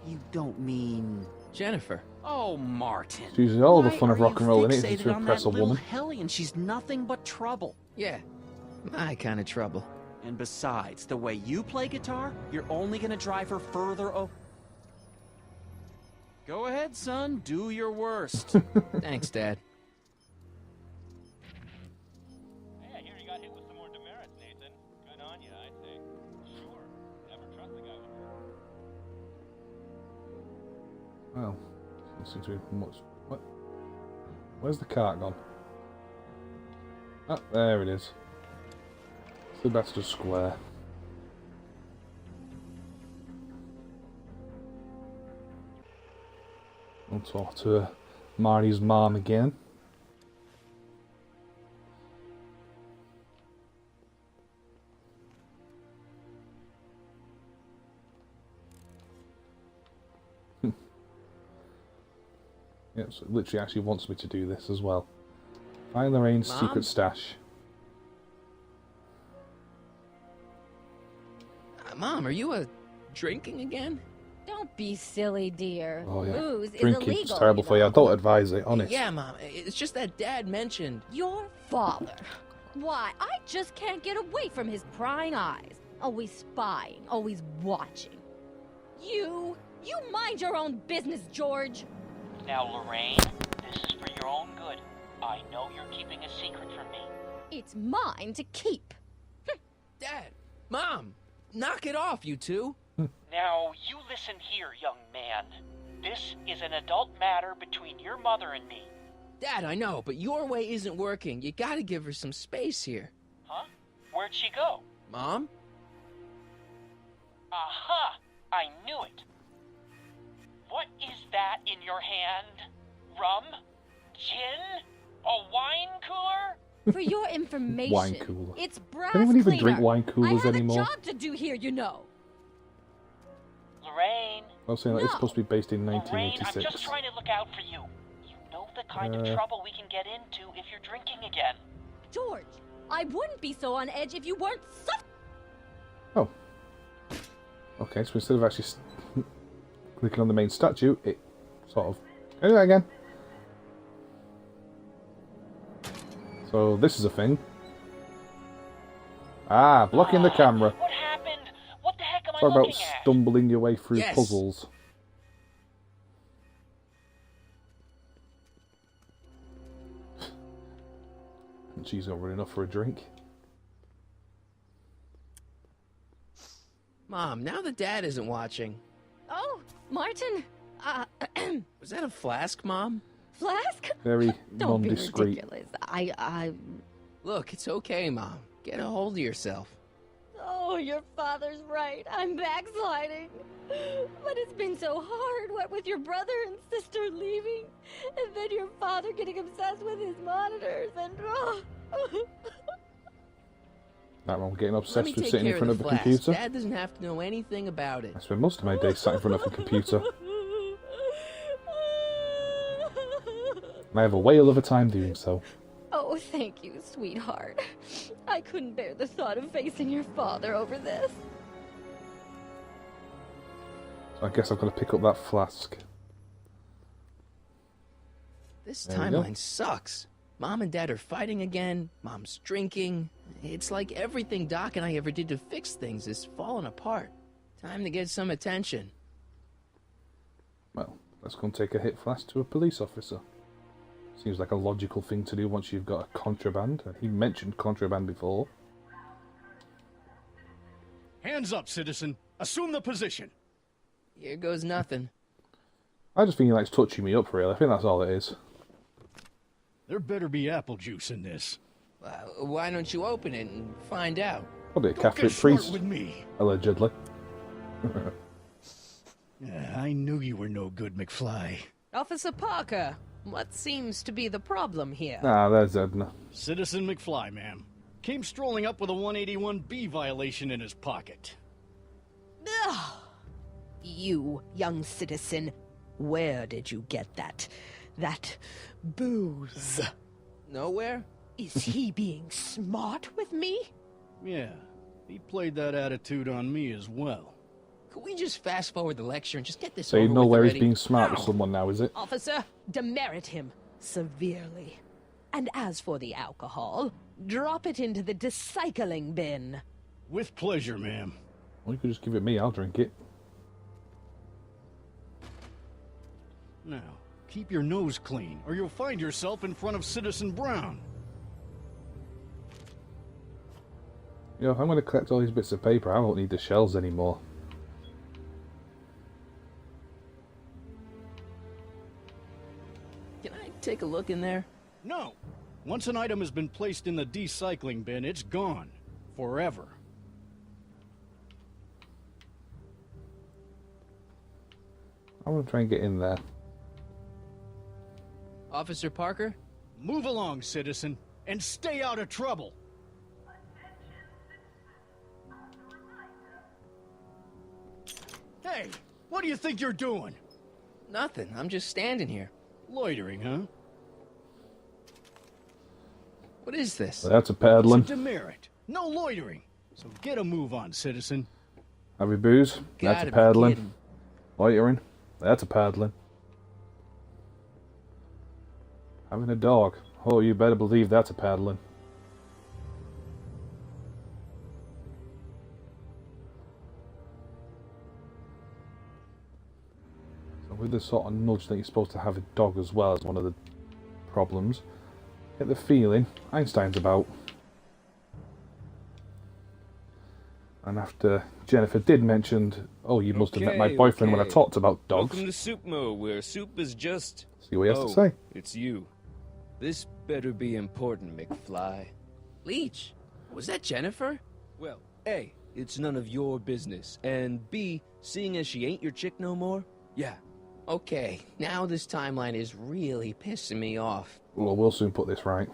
You don't mean... Jennifer. Oh, Martin. It's usually all the Why fun of are rock and you roll in it is fixated to on impress that a little woman. hellion? She's nothing but trouble. Yeah, my kind of trouble. And besides, the way you play guitar, you're only gonna drive her further Go ahead, son. Do your worst. Thanks, Dad. Hey, I hear you got hit with some more demerits, Nathan. Good on you, I'd say. Sure. Never trust a guy with her. Well, doesn't seem to be much. What? Where's the cart gone? Ah, there it is. Sylvester Square. I'll talk to Marty's mom again. Yeah, so it literally actually wants me to do this as well. Find Lorraine's secret stash. Mom, are you drinking again? Don't be silly, dear. Oh yeah, Booze is drinking illegal. is terrible for you. I don't advise it, honest. Yeah, Mom. It's just that Dad mentioned... Your father. Why, I just can't get away from his prying eyes. Always spying, always watching. You mind your own business, George. Now, Lorraine, this is for your own good. I know you're keeping a secret from me. It's mine to keep. Dad! Mom! Knock it off, you two! Now, you listen here, young man. This is an adult matter between your mother and me. Dad, I know, but your way isn't working. You gotta give her some space here. Huh? Where'd she go? Mom? Aha! I knew it. What is that in your hand? Rum? Gin? A wine cooler? For your information, Wine cooler. It's brass Anyone even cleaner. drink wine coolers I have anymore? a job to do here, you know. Lorraine. I was saying that it's supposed to be based in Lorraine, 1986. I'm just trying to look out for you. You know the kind of trouble we can get into if you're drinking again. George, I wouldn't be so on edge if you weren't so... Oh. Okay, so instead of actually clicking on the main statue, it sort of... Do that again. So this is a thing. Ah, blocking the camera. What happened? What the heck am I What about looking at? stumbling your way through puzzles? And she's not running off for a drink. Mom, now that Dad isn't watching... Oh, Martin, Was that a flask, Mom? Flask? Very Don't be nondescript. ridiculous. Look, it's okay, Mom. Get a hold of yourself. Oh, your father's right. I'm backsliding. But it's been so hard, what with your brother and sister leaving, and then your father getting obsessed with his monitors, and... That one getting Let me obsessed with take sitting in care front of of the a flask. computer. Dad doesn't have to know anything about it. I spend most of my days sat in front of a computer. And I have a whale of a time doing so. Oh, thank you, sweetheart. I couldn't bear the thought of facing your father over this. So I guess I've got to pick up that flask. This There we go. timeline sucks. Mom and Dad are fighting again. Mom's drinking. It's like everything Doc and I ever did to fix things is falling apart. Time to get some attention. Well, let's go and take a hit flask to a police officer. Seems like a logical thing to do once you've got a contraband. He mentioned contraband before. Hands up, citizen. Assume the position. Here goes nothing. I just think he likes touching me up, really. I think that's all it is. There better be apple juice in this. Why don't you open it and find out? Probably a Don't Catholic get smart priest, with me. allegedly. I knew you were no good, McFly. Officer Parker, what seems to be the problem here? Ah, there's Edna. Citizen McFly, ma'am. Came strolling up with a 181B violation in his pocket. Ugh. You, young citizen, where did you get that booze? Nowhere? Is he being smart with me? Yeah, he played that attitude on me as well. Could we just fast forward the lecture and just get this So over you know with where he's already? being smart with someone now, is it? Officer, demerit him severely. And as for the alcohol, drop it into the recycling bin. With pleasure, ma'am. Well, you could just give it me, I'll drink it. Now, keep your nose clean, or you'll find yourself in front of Citizen Brown. You know, if I'm going to collect all these bits of paper, I won't need the shells anymore. Can I take a look in there? No! Once an item has been placed in the recycling bin, it's gone. Forever. I'm going to try and get in there. Officer Parker? Move along, citizen, and stay out of trouble! Hey, what do you think you're doing? Nothing. I'm just standing here. Loitering, huh? What is this? Well, that's a paddling. It's a demerit. No loitering. So get a move on, citizen. Have you booze? That's a Gotta be paddling. kidding. Loitering? That's a paddling. Having a dog? Oh, you better believe that's a paddling. So with this sort of nudge that you're supposed to have a dog as well as one of the problems, get the feeling Einstein's about. And after Jennifer did mention, oh, you must have met my boyfriend when I talked about dogs. Welcome to Soupmo, where soup is just... See what he has to say. It's you. This better be important, McFly. Leech, was that Jennifer? Well, A, it's none of your business, and B, seeing as she ain't your chick no more, yeah. Okay, now this timeline is really pissing me off. Well, we'll soon put this right.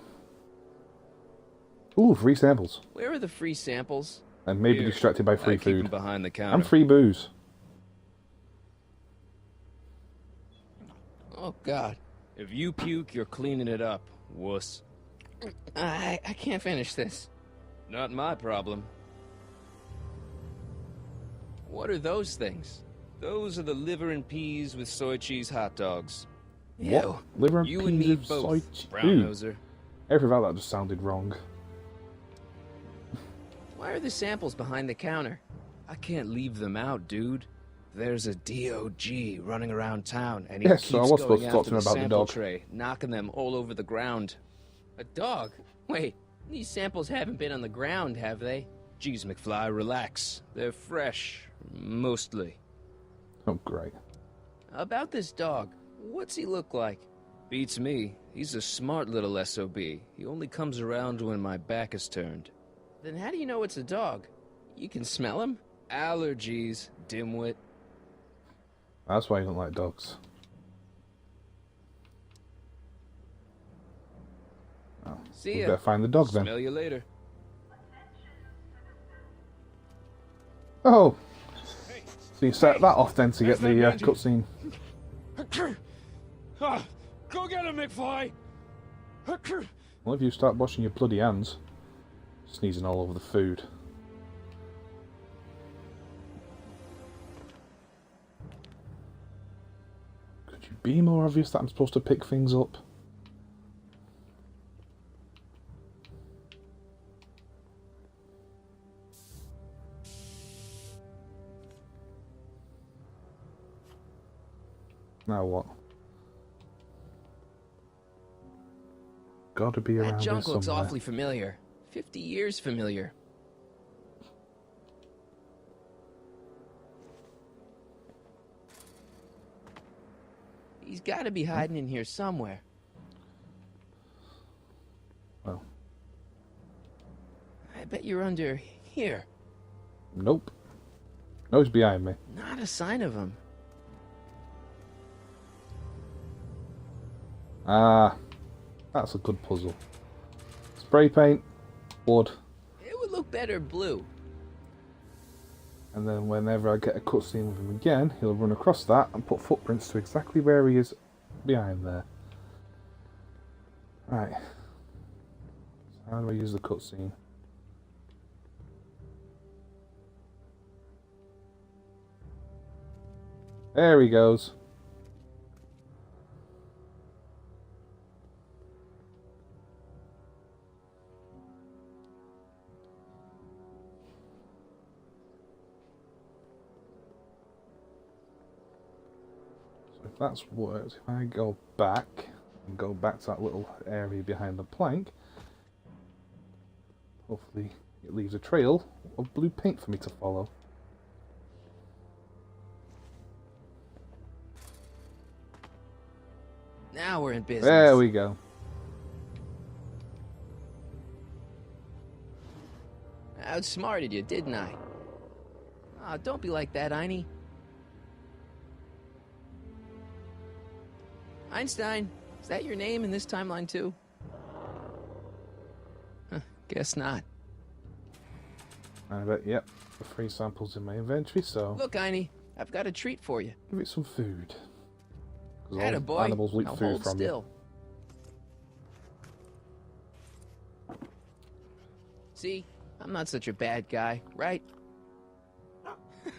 Ooh, free samples. Where are the free samples? And maybe Here, distracted by free I keep 'em food. behind the counter. And free booze. Oh, God. If you puke, you're cleaning it up, wuss. I can't finish this. Not my problem. What are those things? Those are the liver and peas with soy cheese hot dogs. Ew. What? Liver and You peas and me with both, soy cheese. brown-noser. Everything about that just sounded wrong. Why are the samples behind the counter? I can't leave them out, dude. There's a DOG running around town, and he Yes, keeps so I was going supposed to talk after to him the about the sample dog. tray, knocking them all over the ground. A dog? Wait, these samples haven't been on the ground, have they? Jeez, McFly, relax. They're fresh, mostly. Oh, great. About this dog, what's he look like? Beats me. He's a smart little SOB. He only comes around when my back is turned. Then how do you know it's a dog? You can smell him? Allergies, dimwit. That's why you don't like dogs. Oh, See we ya. better find the dog then. Smell you later. Oh! So you set that off then to get the cutscene. Go get him, McFly! Well, if you start washing your bloody hands, sneezing all over the food. Could you be more obvious that I'm supposed to pick things up? Now what? Gotta be around That here junk looks somewhere. awfully familiar. 50 years familiar. He's got to be hiding in here somewhere. Well. I bet you're under here. Nope. No, he's behind me. Not a sign of him. Ah, that's a good puzzle. Spray paint, wood, It would look better blue. and then whenever I get a cutscene with him again, he'll run across that and put footprints to exactly where he is behind there. Right. So how do I use the cutscene? There he goes. So if that's worked, if I go back and go back to that little area behind the plank, hopefully it leaves a trail of blue paint for me to follow. Now we're in business. There we go. I outsmarted you, didn't I? Ah, don't be like that, Einie. Einstein, is that your name in this timeline too? Huh, guess not. I bet, yep, the free samples in my inventory, so... Look, Einie, I've got a treat for you. Give it some food. Because all Attaboy. animals will eat Now food hold from still. See, I'm not such a bad guy, right?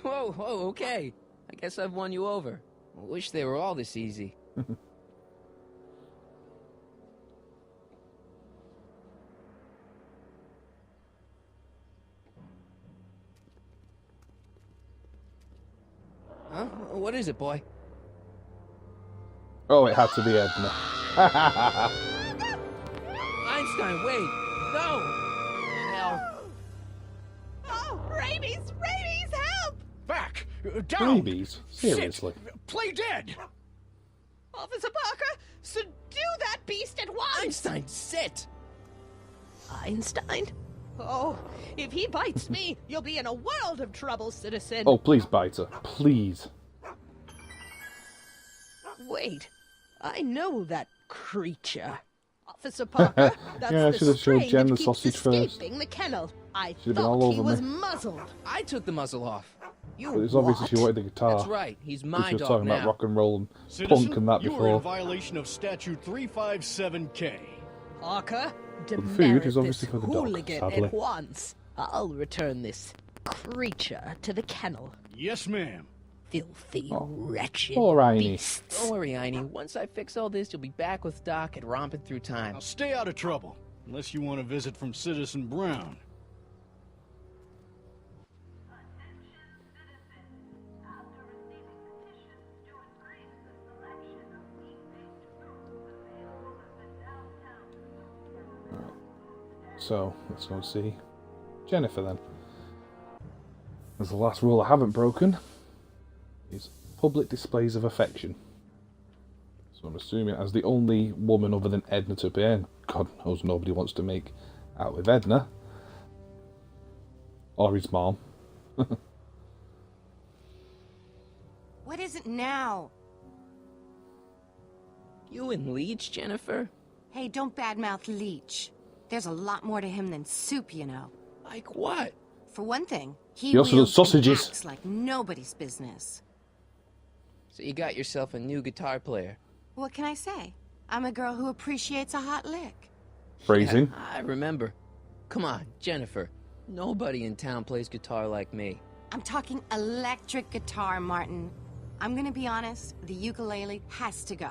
Whoa, okay. I guess I've won you over. I wish they were all this easy. Huh? What is it, boy? Oh, it had to be Edna. Einstein, wait! No! Hell. Oh, rabies! Rabies, help! Back! Down! Babies? Seriously? Shit. Play dead! Officer Parker, subdue that beast at once! Einstein, sit! Einstein? Oh, if he bites me, you'll be in a world of trouble, citizen. Oh, please bite her. Please. Wait, I know that creature. Officer Parker, that's Yeah, I the should have showed strain Jen that the keeps sausage first. escaping the kennel. I Should've been all thought he over was me. muzzled. I took the muzzle off. You But it's obvious that she wanted the guitar. That's right, he's We my were dog talking now. about rock and roll and Citizen, punk and that you are in before. violation of Statute 357K. Parker, the food demerit is obviously this for the dog, hooligan sadly. at once. I'll return this creature to the kennel. Yes, ma'am. Filthy, wretched Poor Einie. beast. Don't worry, Einie. Once I fix all this, you'll be back with Doc and romping through time. Now stay out of trouble, unless you want a visit from Citizen Brown. So, let's go and see Jennifer then. As the last rule I haven't broken is public displays of affection. So I'm assuming as the only woman other than Edna to appear, and God knows nobody wants to make out with Edna. Or his mom. What is it now? You and Leech, Jennifer? Hey, don't badmouth Leech. There's a lot more to him than soup, you know. Like what? For one thing, He also does wields and sausages. acts like nobody's business. So you got yourself a new guitar player. What can I say? I'm a girl who appreciates a hot lick. Phrasing. Yeah, I remember. Come on, Jennifer. Nobody in town plays guitar like me. I'm talking electric guitar, Martin. I'm gonna be honest, the ukulele has to go.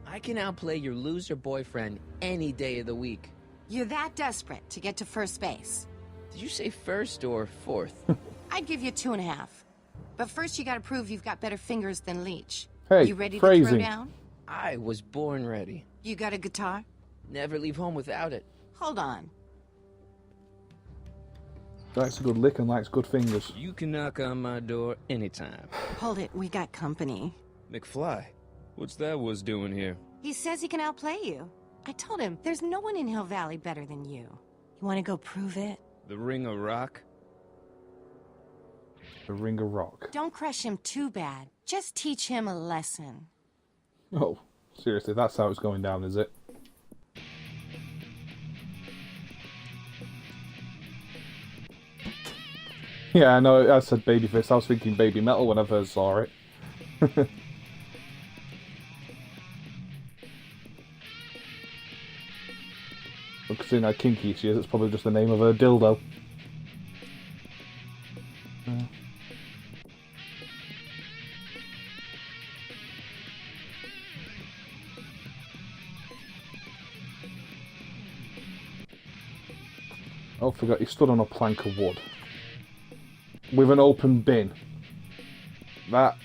I can outplay your loser boyfriend any day of the week. You're that desperate to get to first base. Did you say first or fourth? I'd give you 2.5. But first you gotta prove you've got better fingers than Leech. Hey, you ready to phrasing. throw down? I was born ready. You got a guitar? Never leave home without it. Hold on. Likes a good lick and likes good fingers. You can knock on my door anytime. Hold it, we got company. McFly, what's that was doing here? He says he can outplay you. I told him, there's no one in Hill Valley better than you. You wanna go prove it? The Ring of Rock? The Ring of Rock. Don't crush him too bad. Just teach him a lesson. Oh, seriously, that's how it's going down, is it? Yeah, I know, I said Babyface. I was thinking Baby Metal when I first saw it. Considering how kinky she is, it's probably just the name of her dildo. Oh, forgot, he stood on a plank of wood. With an open bin. That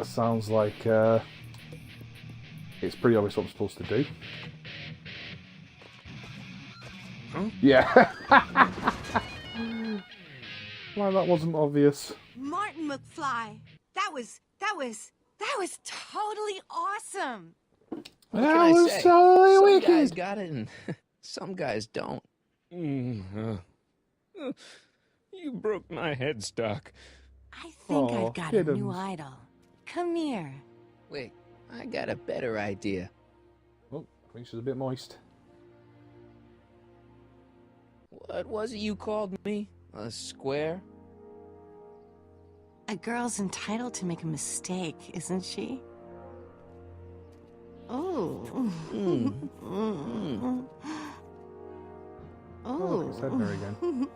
sounds like, it's pretty obvious what I'm supposed to do. Huh? Yeah. Why that wasn't obvious. Martin McFly, that was totally awesome. What That can I was say? totally Some wicked. guys got it and some guys don't. You broke my headstock. I think Aw, I've got a new kittens. idol. Come here. Wait, I got a better idea. Oh, I think she's a bit moist. What was it you called me? A square? A girl's entitled to make a mistake, isn't she? Oh. Oh, look, it's Edna again.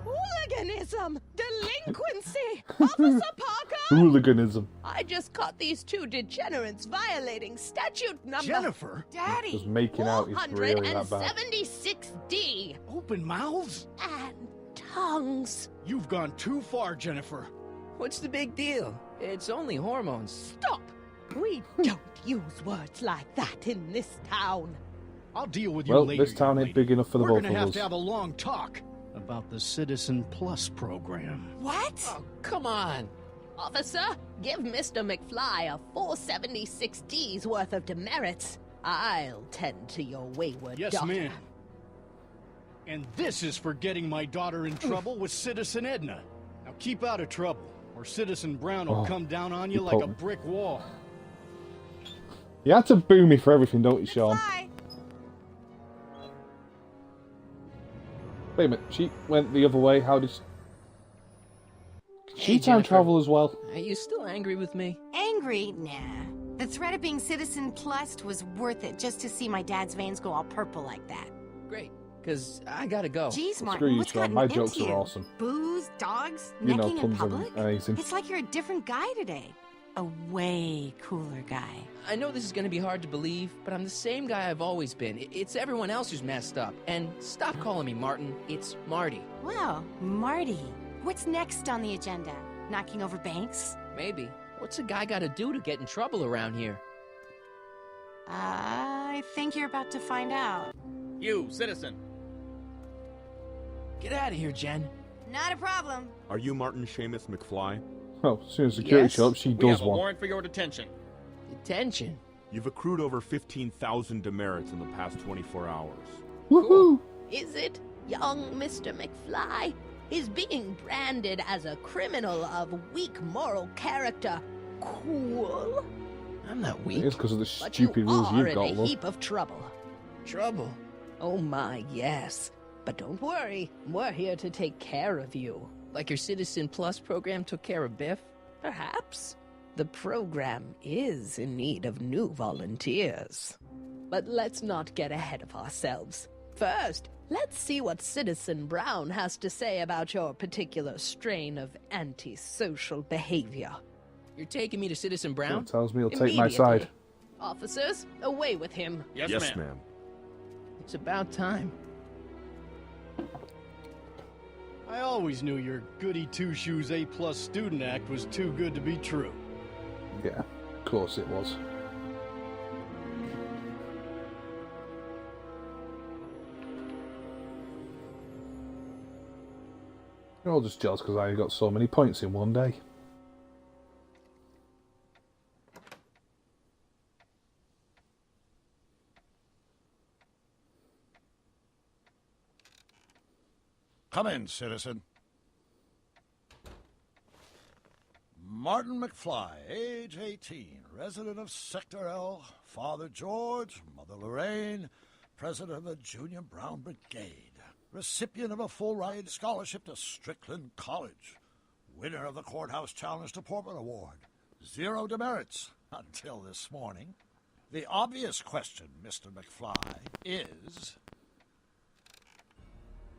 Hooliganism! Delinquency! Officer Parker! Hooliganism. I just caught these two degenerates violating statute number... Jennifer? Daddy! Just making out is really that bad. 476D. Open mouths? And tongues. You've gone too far, Jennifer. What's the big deal? It's only hormones. Stop! We don't use words like that in this town. I'll deal with you Well, later. this town young ain't lady. big enough for the We're both gonna of have us. to have a long talk about the Citizen Plus program. What? Oh, come on. Officer, give Mr. McFly a 476D's worth of demerits. I'll tend to your wayward Yes, daughter. ma'am. And this is for getting my daughter in trouble with Citizen Edna. Now keep out of trouble, or Citizen Brown will Oh, come down on you you like a potent. brick wall. You had to boo me for everything, don't you, Sean? Bye. Wait a minute, she went the other way. How did she Hey, time Jennifer. travel as well? Are you still angry with me? Angry? Nah. The threat of being Citizen Plus was worth it just to see my dad's veins go all purple like that. Great, because I gotta go. Jeez, Screw Martin, you, what's Sean. gotten My into jokes are you? awesome. Booze, dogs, You know, necking in puns are public? amazing. It's like you're a different guy today. A way cooler guy. I know this is gonna be hard to believe, but I'm the same guy I've always been. It's everyone else who's messed up. And stop calling me Martin. It's Marty. Wow, Marty. What's next on the agenda? Knocking over banks? Maybe. What's a guy gotta do to get in trouble around here? I think you're about to find out. You, citizen. Get out of here, Jen. Not a problem. Are you Martin Seamus McFly? Oh, as soon as security Yes. shows up, she We does have a one. warrant for your detention. Detention. You've accrued over 15,000 demerits in the past 24 hours. Woohoo! Is it? Young Mr. McFly is being branded as a criminal of weak moral character. Cool. I'm not It weak. is because of the But stupid you rules are you've in got, a love. heap of trouble. Trouble. Oh my, yes. But don't worry, we're here to take care of you. Like your Citizen Plus program took care of Biff? Perhaps. The program is in need of new volunteers. But let's not get ahead of ourselves. First, let's see what Citizen Brown has to say about your particular strain of antisocial behavior. You're taking me to Citizen Brown? It tells me he'll take my side. Officers, away with him. Yes, ma'am. It's about time. I always knew your goody two-shoes A-plus student act was too good to be true. Yeah, of course it was. You're all just jealous because I got so many points in one day. Come in, citizen. Martin McFly, age 18, resident of Sector L, Father George, Mother Lorraine, president of the Junior Brown Brigade, recipient of a full-ride scholarship to Strickland College, winner of the Courthouse Challenge to Portman Award, 0 demerits until this morning. The obvious question, Mr. McFly, is...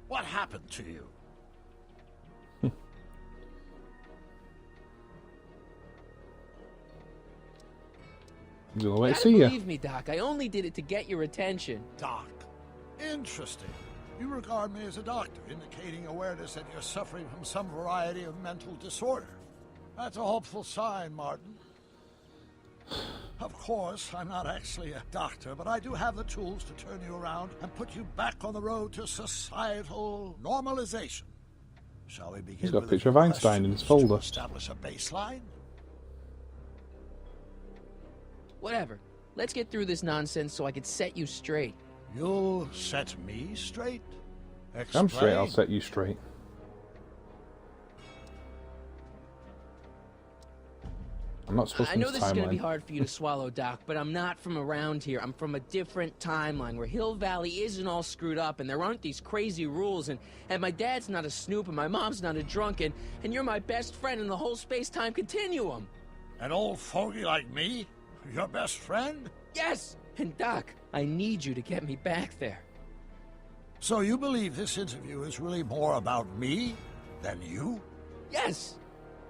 what happened to you? Wait, see ya. Believe me, Doc. I only did it to get your attention. Doc. Interesting. You regard me as a doctor, indicating awareness that you're suffering from some variety of mental disorder. That's a hopeful sign, Martin. Of course, I'm not actually a doctor, but I do have the tools to turn you around and put you back on the road to societal normalization. Shall we begin? He's got a picture of Einstein in his folder. Establish a baseline? Whatever. Let's get through this nonsense so I can set you straight. You'll set me straight? I'm straight, I'll set you straight. I'm not supposed to. I know this is going to be hard for you to swallow, Doc, but I'm not from around here. I'm from a different timeline where Hill Valley isn't all screwed up and there aren't these crazy rules and my dad's not a snoop and my mom's not a drunk and you're my best friend in the whole space-time continuum. An old fogey like me? Your best friend? Yes! And Doc, I need you to get me back there. So you believe this interview is really more about me than you? Yes!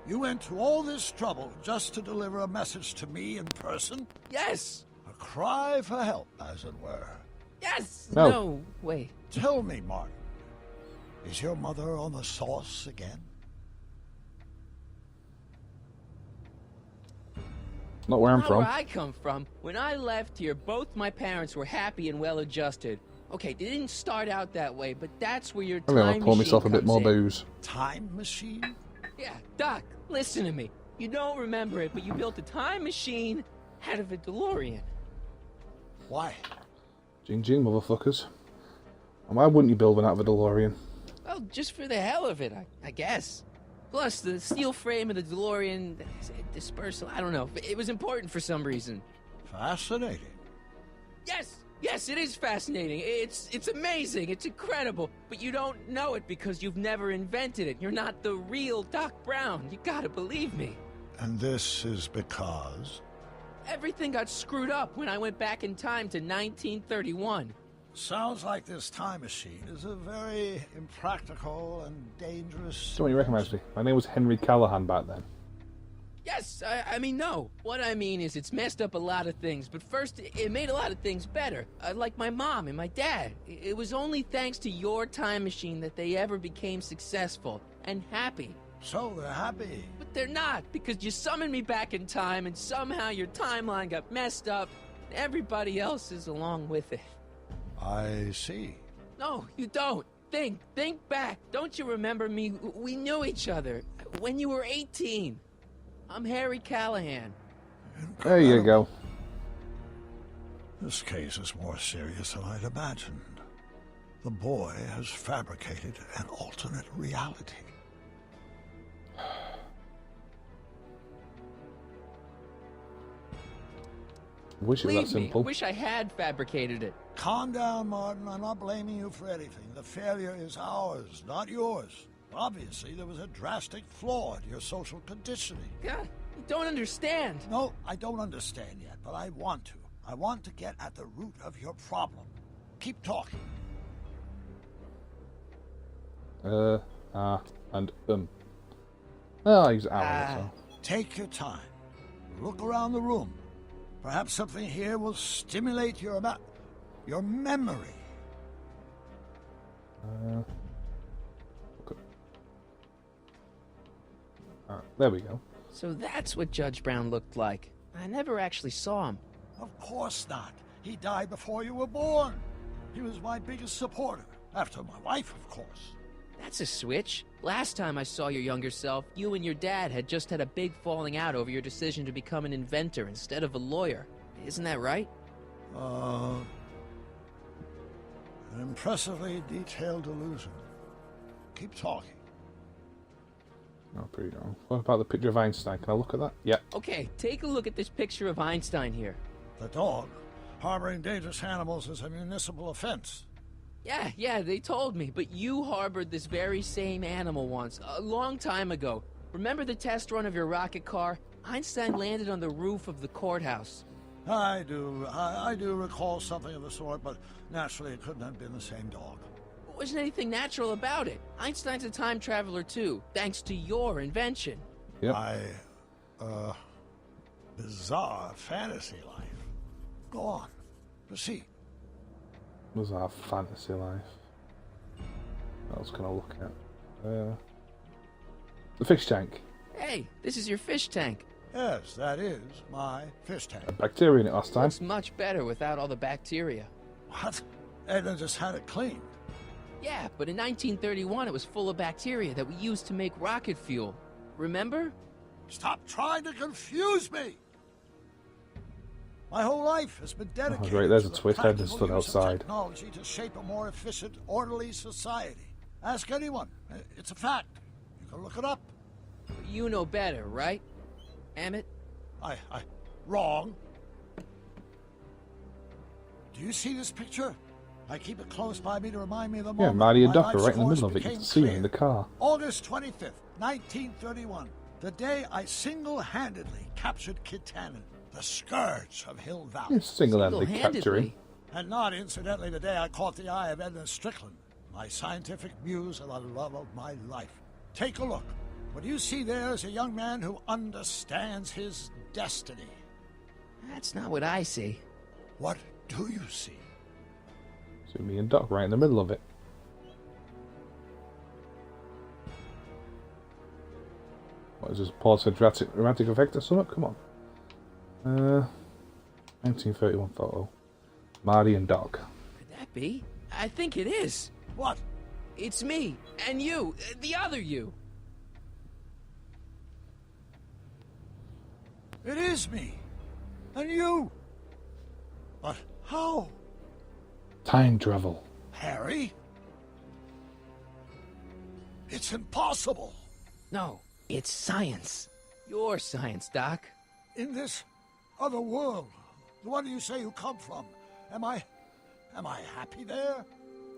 You went to all this trouble just to deliver a message to me in person? Yes! A cry for help, as it were. Yes! No. No, wait. Tell me, Martin, is your mother on the sauce again? Not where I'm Not from. where I come from. When I left here, both my parents were happy and well-adjusted. Okay, they didn't start out that way, but that's where your I'm time gonna pour machine myself a bit comes more in. booze. Time machine? Yeah, Doc, listen to me. You don't remember it, but you built a time machine out of a DeLorean. Why? Jing jing, motherfuckers. And why wouldn't you build one out of a DeLorean? Well, just for the hell of it, I guess. Plus, the steel frame of the DeLorean, dispersal, I don't know. It was important for some reason. Fascinating. Yes, it is fascinating. It's amazing. It's incredible. But you don't know it because you've never invented it. You're not the real Doc Brown. You gotta believe me. And this is because? Everything got screwed up when I went back in time to 1931. Sounds like this time machine is a very impractical and dangerous... Don't you recognise me? My name was Henry Callahan back then. Yes, I mean, no. What I mean is it's messed up a lot of things, but first, it made a lot of things better. Like my mom and my dad. It was only thanks to your time machine that they ever became successful and happy. So they're happy. But they're not, because you summoned me back in time, and somehow your timeline got messed up, and everybody else is along with it. I see. No, you don't. Think back. Don't you remember me? We knew each other when you were 18. I'm Harry Callahan. There you go. This case is more serious than I'd imagined. The boy has fabricated an alternate reality. Wish it was that simple. I wish I had fabricated it. Calm down, Martin. I'm not blaming you for anything. The failure is ours, not yours. Obviously, there was a drastic flaw in your social conditioning. God, you don't understand. No, I don't understand yet, but I want to. I want to get at the root of your problem. Keep talking. Oh, I use hours, so. Take your time. Look around the room. Perhaps something here will stimulate your memory. Okay. There we go. So that's what Judge Brown looked like. I never actually saw him. Of course not. He died before you were born. He was my biggest supporter. After my wife, of course. That's a switch. Last time I saw your younger self, you and your dad had just had a big falling out over your decision to become an inventor instead of a lawyer. Isn't that right? An impressively detailed illusion. keep talking. No, pretty wrong. What about the picture of Einstein? Can I look at that? Yeah. Okay, take a look at this picture of Einstein here. The dog. Harboring dangerous animals is a municipal offense. Yeah, they told me, but you harbored this very same animal once, a long time ago. Remember the test run of your rocket car? Einstein landed on the roof of the courthouse. I do recall something of the sort, but naturally it couldn't have been the same dog. There wasn't anything natural about it. Einstein's a time traveler too, thanks to your invention. Yep. Bizarre fantasy life. Go on. Proceed. Was our fantasy life? What else can I look at? The fish tank. Hey, this is your fish tank. Yes, that is my fish tank. A bacteria in it last time. Looks much better without all the bacteria. What? Edna just had it cleaned. Yeah, but in 1931 it was full of bacteria that we used to make rocket fuel. Remember? Stop trying to confuse me! My whole life has been dedicated right, there's to a the twist. I practical just stood use of outside. technology to shape a more efficient, orderly society. Ask anyone. It's a fact. You can look it up. You know better, right? Emmett? Wrong. Do you see this picture? I keep it close by me to remind me of the moment. Yeah, Marty and my Doc are life's right in the course middle of it. You became can see them clear. in the car. August 25th, 1931. The day I single-handedly captured Kid Tannen, the scourge of Hill Valley. Yeah, single-handedly capturing. And not incidentally the day I caught the eye of Edna Strickland, my scientific muse and the love of my life. Take a look. What you see there is a young man who understands his destiny. That's not what I see. What do you see? See me and Doc right in the middle of it. What is this? Pause for dramatic effect or something? Come on. 1931 photo. Marty and Doc. Could that be? I think it is. What? It's me and you, the other you. It is me. And you. But how? Time travel. Harry? It's impossible. No, it's science. Your science, Doc. In this other world, the one you say you come from, am I happy there?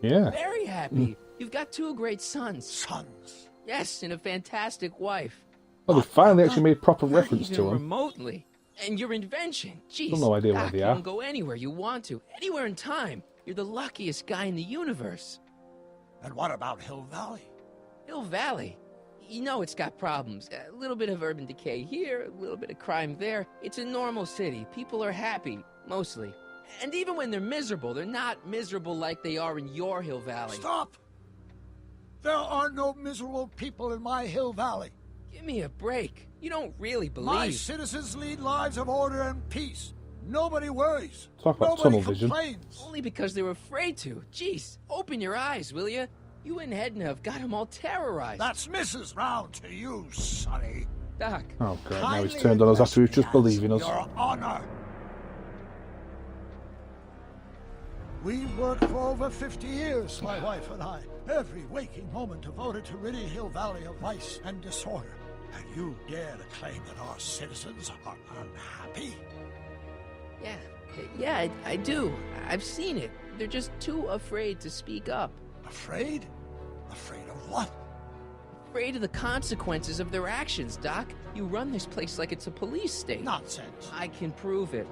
Yeah. Very happy. You've got two great sons. Sons? Yes, and a fantastic wife. Oh, they finally actually made proper Not reference even to him. remotely. And your invention. Jeez. Still no idea where Doc, they you are. can go anywhere you want to. Anywhere in time. You're the luckiest guy in the universe. And what about Hill Valley? Hill Valley? You know it's got problems. A little bit of urban decay here, a little bit of crime there. It's a normal city. People are happy, mostly. And even when they're miserable, they're not miserable like they are in your Hill Valley. Stop! There are no miserable people in my Hill Valley. Give me a break. You don't really believe... My citizens lead lives of order and peace. Nobody worries. Talk about Nobody tunnel vision. complains. Only because they were afraid to. Jeez, open your eyes, will you? You and Edna have got them all terrorized. That's Mrs. Brown to you, Sonny. Doc. Oh god, now he's turned on us after he was just believing us. Your honor. We worked for over 50 years, my wife and I. Every waking moment devoted to ridding Hill Valley of vice and disorder. And you dare to claim that our citizens are unhappy? Yeah, I do. I've seen it. They're just too afraid to speak up. Afraid? Afraid of what? Afraid of the consequences of their actions, Doc. You run this place like it's a police state. Nonsense. I can prove it.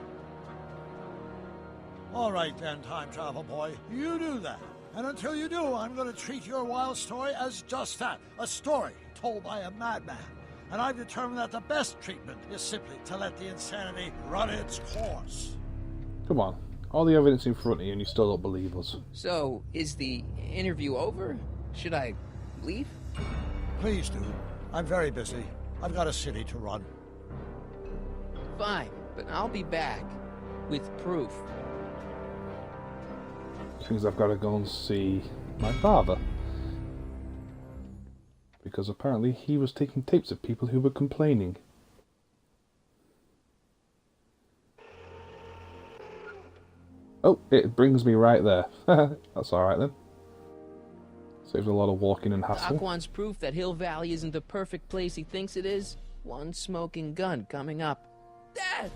All right then, time travel boy. You do that. And until you do, I'm going to treat your wild story as just that. A story told by a madman. And I've determined that the best treatment is simply to let the insanity run its course. Come on. All the evidence in front of you and you still don't believe us. So, is the interview over? Should I leave? Please do. I'm very busy. I've got a city to run. Fine, but I'll be back. With proof. Things I've got to go and see my father. Because apparently he was taking tapes of people who were complaining. Oh, it brings me right there. That's alright then. Saves a lot of walking and hassle. Doc wants proof that Hill Valley isn't the perfect place he thinks it is. One smoking gun coming up. Dad!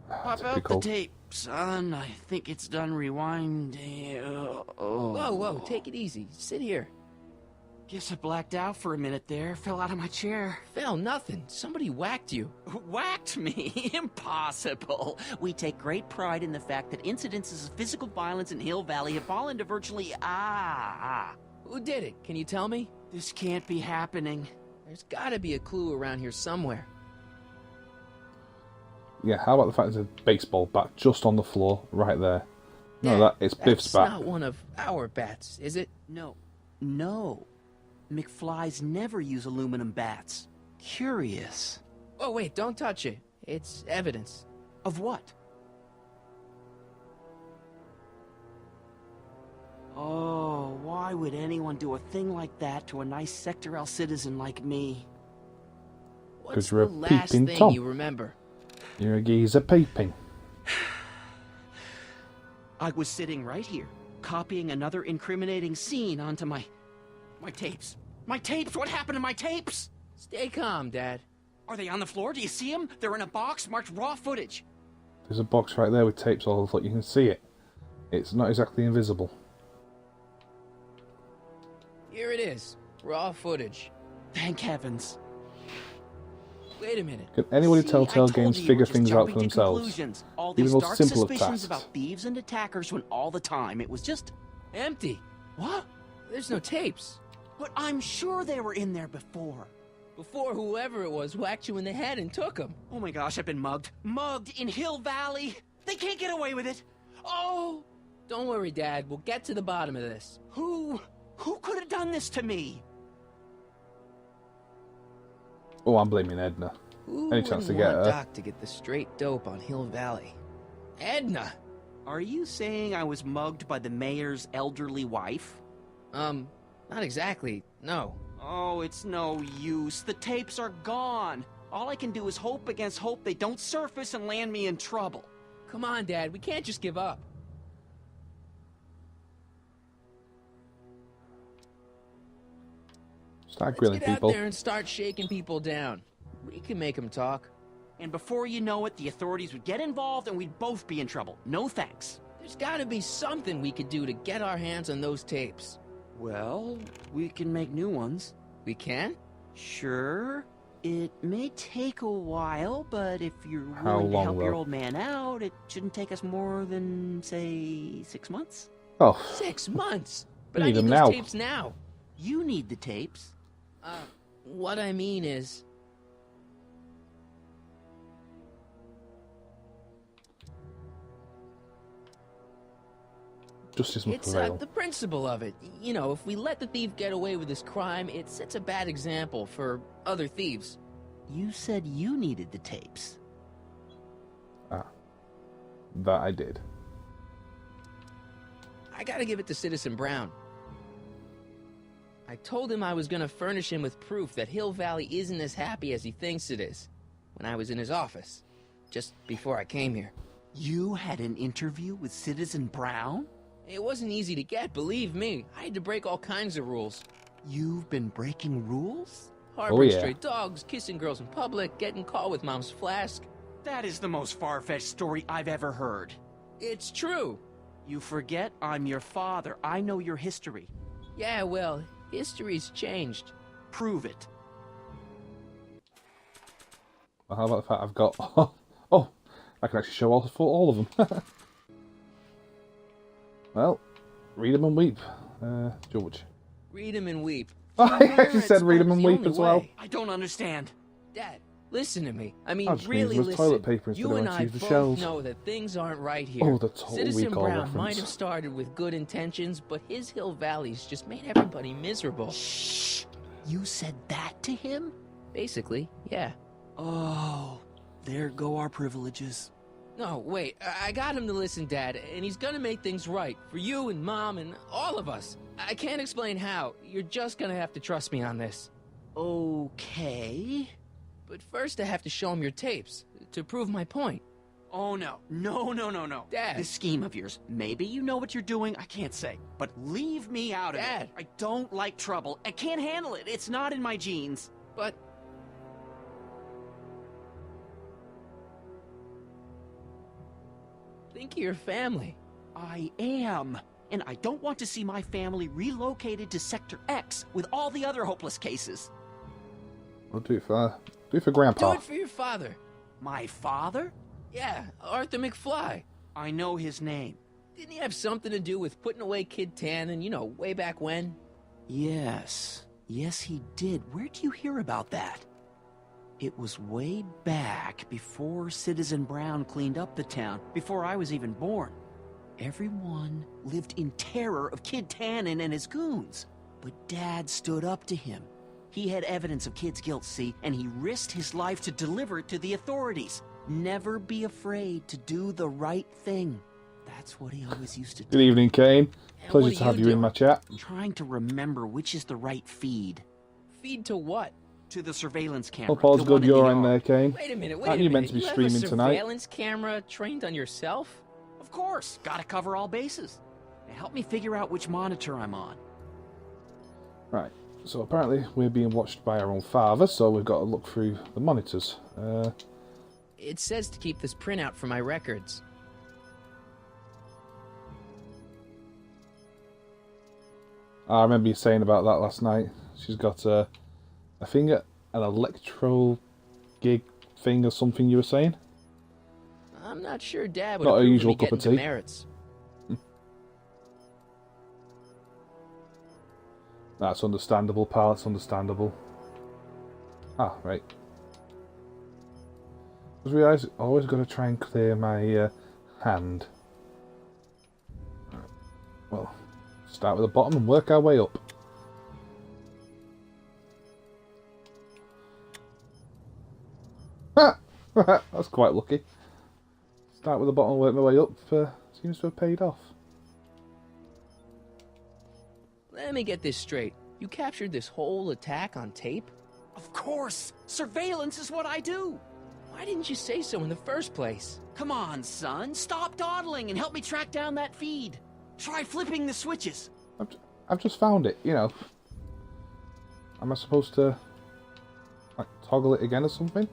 Pop out the tape, son. I think it's done rewinding. Whoa, whoa, take it easy. Sit here. Guess I blacked out for a minute there. Fell out of my chair. Fell nothing. Somebody whacked you. Whacked me? Impossible. We take great pride in the fact that incidences of physical violence in Hill Valley have fallen to virtually... Who did it? Can you tell me? This can't be happening. There's gotta be a clue around here somewhere. Yeah, how about the fact there's a baseball bat just on the floor, right there? No, it's Biff's bat. That's not one of our bats, is it? No. No. McFlys never use aluminum bats. Curious. Oh, wait, don't touch it. It's evidence. Of what? Oh, why would anyone do a thing like that to a nice Sector L citizen like me? What's you're the a last peeping thing Tom. you remember? You're a geezer peeping. I was sitting right here, copying another incriminating scene onto my tapes. My tapes! What happened to my tapes? Stay calm, Dad. Are they on the floor? Do you see them? They're in a box marked raw footage. There's a box right there with tapes all over. You can see it. It's not exactly invisible. Here it is. Raw footage. Thank heavens. Wait a minute. Can anybody See, Telltale I told Games you figure we're just things out jumping for to themselves? conclusions. All Even these the dark most simple of suspicions tasks. about thieves and attackers when all the time it was just empty. What? There's no tapes. But I'm sure they were in there before. Before whoever it was whacked you in the head and took them. Oh my gosh, I've been mugged. Mugged in Hill Valley. They can't get away with it. Oh! Don't worry, Dad. We'll get to the bottom of this. Who could have done this to me? Oh, I'm blaming Edna. Who Any chance to wouldn't get want her? Doc to get the straight dope on Hill Valley? Edna! Are you saying I was mugged by the mayor's elderly wife? Not exactly, no. Oh, it's no use. The tapes are gone. All I can do is hope against hope they don't surface and land me in trouble. Come on, Dad. We can't just give up. Start Let's grilling get people. out there and start shaking people down. We can make them talk. And before you know it, the authorities would get involved and we'd both be in trouble. No thanks. There's gotta be something we could do to get our hands on those tapes. Well, we can make new ones. We can? Sure. It may take a while, but if you're How willing to long, help your though? old man out, it shouldn't take us more than, say, 6 months. Oh, 6 months? We But I need need them those now. tapes now. You need the tapes. What I mean is... justice must It's prevail. the principle of it. You know, if we let the thief get away with his crime, it sets a bad example for other thieves. You said you needed the tapes. That I did. I gotta give it to Citizen Brown. I told him I was gonna furnish him with proof that Hill Valley isn't as happy as he thinks it is, when I was in his office, just before I came here. You had an interview with Citizen Brown? It wasn't easy to get, believe me. I had to break all kinds of rules. You've been breaking rules? Harboring yeah. stray dogs, kissing girls in public, getting caught with Mom's flask. That is the most far-fetched story I've ever heard. It's true. You forget I'm your father. I know your history. Yeah, well, history's changed. Prove it. Well, how about the fact I've got... Oh, I can actually show all of them. Well, read them and weep. George. Read him and weep. I actually said read them It's and the weep only as well. way. I don't understand. Dad, listen to me. I mean, I just really means it was listen. toilet paper instead You of and when I she used the both shells. know that things aren't right here. Oh, the Total Citizen Recall Brown reference. might have started with good intentions, but his Hill Valley's just made everybody miserable. Shh! You said that to him? Basically, yeah. Oh, there go our privileges. No, wait. I got him to listen, Dad, and he's gonna make things right for you and Mom and all of us. I can't explain how. You're just gonna have to trust me on this. Okay. But first I have to show him your tapes, to prove my point. Oh, no. No. Dad. This scheme of yours, maybe you know what you're doing, I can't say. But leave me out of Dad. it. I don't like trouble. I can't handle it. It's not in my genes. But... think of your family. I am. And I don't want to see my family relocated to Sector X with all the other hopeless cases. I'll do it for Grandpa. Do it for your father. My father? Yeah, Arthur McFly. I know his name. Didn't he have something to do with putting away Kid Tannen, you know, way back when? Yes. Yes, he did. Where'd you hear about that? It was way back before Citizen Brown cleaned up the town, before I was even born. Everyone lived in terror of Kid Tannen and his goons. But Dad stood up to him. He had evidence of Kid's guilt, see, and he risked his life to deliver it to the authorities. Never be afraid to do the right thing. That's what he always used to do. Good evening, Kane. And Pleasure what to are have you you in doing? my chat. I'm trying to remember which is the right feed. Feed to what? To the surveillance camera. Hope all's the good one you're the in there, Kane. Wait a minute, Aren't you meant to be you have streaming a tonight? surveillance camera trained on yourself? Of course. Gotta cover all bases. Now help me figure out which monitor I'm on. Right. So apparently we're being watched by our own father, so we've got to look through the monitors. It says to keep this printout for my records. I remember you saying about that last night. She's got I think an electro gig thing or something you were saying. I'm not sure Dad would Not a approve usual of me cup of getting tea. demerits. That's understandable, pal. It's understandable. Ah, right. Just realised I always got to try and clear my hand. Right. Well, start with the bottom and work our way up. That's quite lucky. Start with the bottom and work my way up. Seems to have paid off. Let me get this straight. You captured this whole attack on tape? Of course! Surveillance is what I do! Why didn't you say so in the first place? Come on, son. Stop dawdling and help me track down that feed. Try flipping the switches. I've just found it, you know. Am I supposed to like toggle it again or something?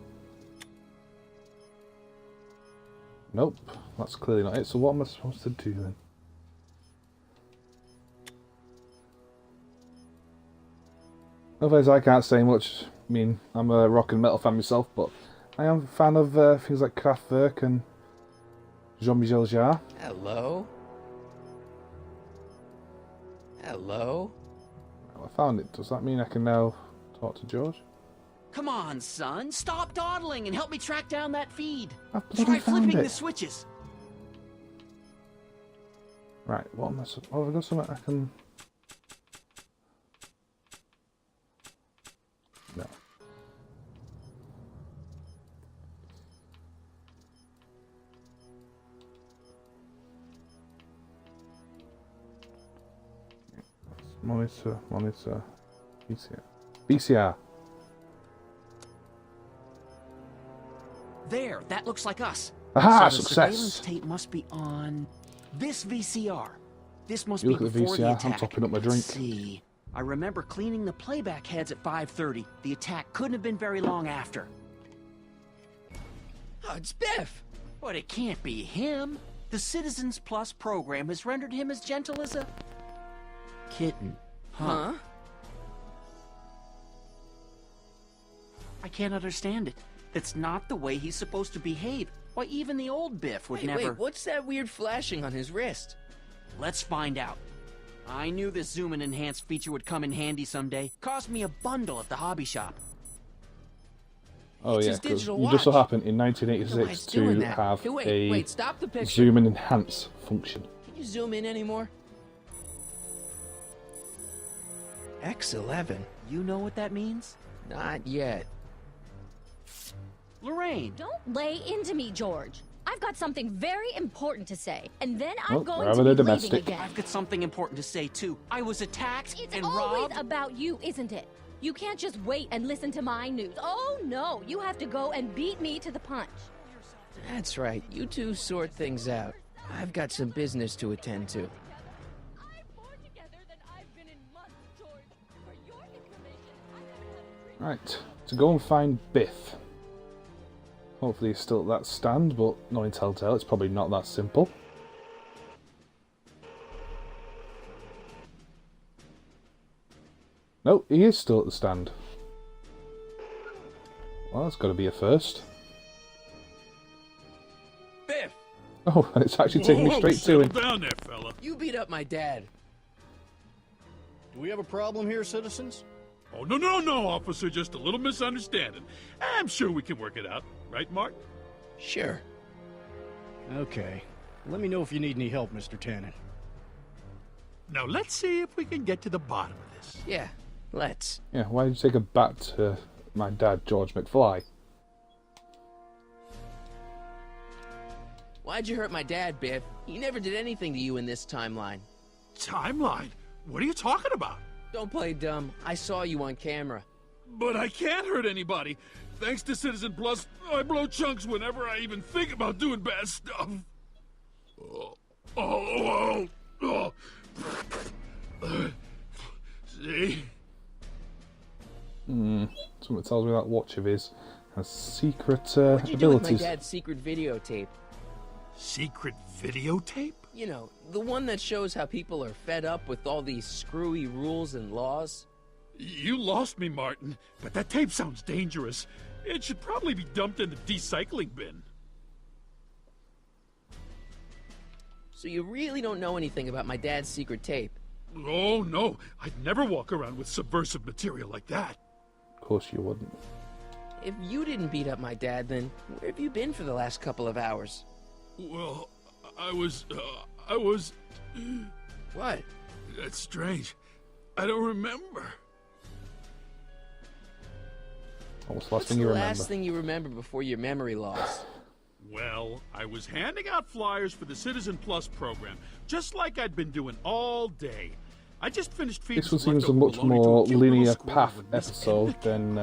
Nope, that's clearly not it. So what am I supposed to do then? Otherwise, I can't say much. I mean, I'm a rock and metal fan myself, but I am a fan of things like Kraftwerk and Jean-Michel Jarre. Hello? Hello? Well, I found it. Does that mean I can now talk to George? Come on, son. Stop dawdling and help me track down that feed. I've bloody Try found flipping it. the switches. Right, what am I supposed... Oh, I've got something I can... No. Monitor, VCR. VCR. There, that looks like us. Aha, so the success. surveillance tape must be on this VCR. This must You be look at the before the VCR, attack. I'm topping up my drink. Let's see. I remember cleaning the playback heads at 5:30. The attack couldn't have been very long after. Oh, it's Biff! But it can't be him. The Citizens Plus program has rendered him as gentle as a kitten. Huh? I can't understand it. That's not the way he's supposed to behave. Why, even the old Biff would never... Wait, what's that weird flashing on his wrist? Let's find out. I knew this zoom and enhance feature would come in handy someday. Cost me a bundle at the hobby shop. Oh It's yeah, his 'cause digital you just so watch. happened in 1986 it's doing to that. have Hey, wait, a wait, stop the picture. zoom and enhance function. Can you zoom in anymore? X11. You know what that means? Not yet. Lorraine! Don't lay into me, George. I've got something very important to say, and then Oh, I'm going rather to be than leaving domestic. again. I've got something important to say, too. I was attacked It's and always robbed. about you, isn't it? You can't just wait and listen to my news. Oh, no. You have to go and beat me to the punch. That's right. You two sort things out. I've got some business to attend to. Right, to go and find Biff. Hopefully he's still at that stand, but knowing Telltale, it's probably not that simple. No, he is still at the stand. Well, that's got to be a first. Biff! Oh, and it's actually taking me straight to him. Settle down there, fella. You beat up my dad. Do we have a problem here, citizens? Oh, no, officer. Just a little misunderstanding. I'm sure we can work it out. Right, Mark? Sure. Okay. Let me know if you need any help, Mr. Tannen. Now, let's see if we can get to the bottom of this. Yeah, let's. Yeah, why did you take a bat to my dad, George McFly? Why'd you hurt my dad, Biff? He never did anything to you in this timeline. Timeline? What are you talking about? Don't play dumb. I saw you on camera. But I can't hurt anybody. Thanks to Citizen Plus, I blow chunks whenever I even think about doing bad stuff. See? Something tells me that watch of his has secret What'd you do with my abilities. dad's secret videotape? Secret videotape? You know, the one that shows how people are fed up with all these screwy rules and laws. You lost me, Martin, but that tape sounds dangerous. It should probably be dumped in the decycling bin. So you really don't know anything about my dad's secret tape? Oh, no. I'd never walk around with subversive material like that. Of course you wouldn't. If you didn't beat up my dad, then where have you been for the last couple of hours? Well, I was... What? That's strange. I don't remember. What's the last What's thing the you remember? last thing you remember before your memory loss? Well, I was handing out flyers for the Citizen Plus program, just like I'd been doing all day. I just finished feeding This one seems a much more linear path episode than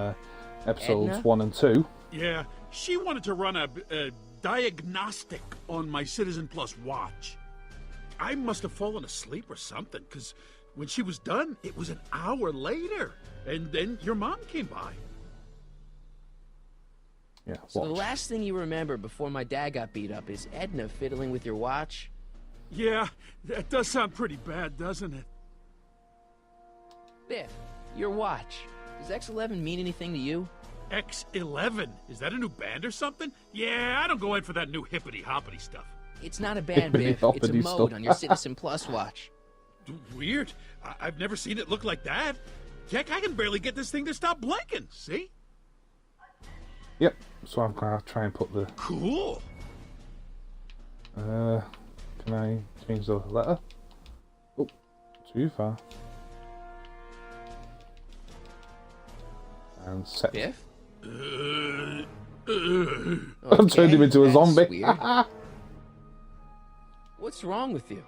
episodes Edna? 1 and 2. Yeah, she wanted to run a diagnostic on my Citizen Plus watch. I must have fallen asleep or something, because when she was done, it was an hour later. And then your mom came by. Yeah, So watch. the last thing you remember before my dad got beat up is Edna fiddling with your watch? Yeah, that does sound pretty bad, doesn't it? Biff, your watch. Does X11 mean anything to you? X11? Is that a new band or something? Yeah, I don't go in for that new hippity-hoppity stuff. It's not a band, Biff. It's a Hippity-hoppity mode stuff. on your Citizen Plus watch. Weird. I've never seen it look like that. Heck, I can barely get this thing to stop blinking, see? Yep, so I'm going to try and put the... Cool. Can I change the letter? Oh, too far. And set. Biff? I've turned him into a that's zombie. weird. What's wrong with you?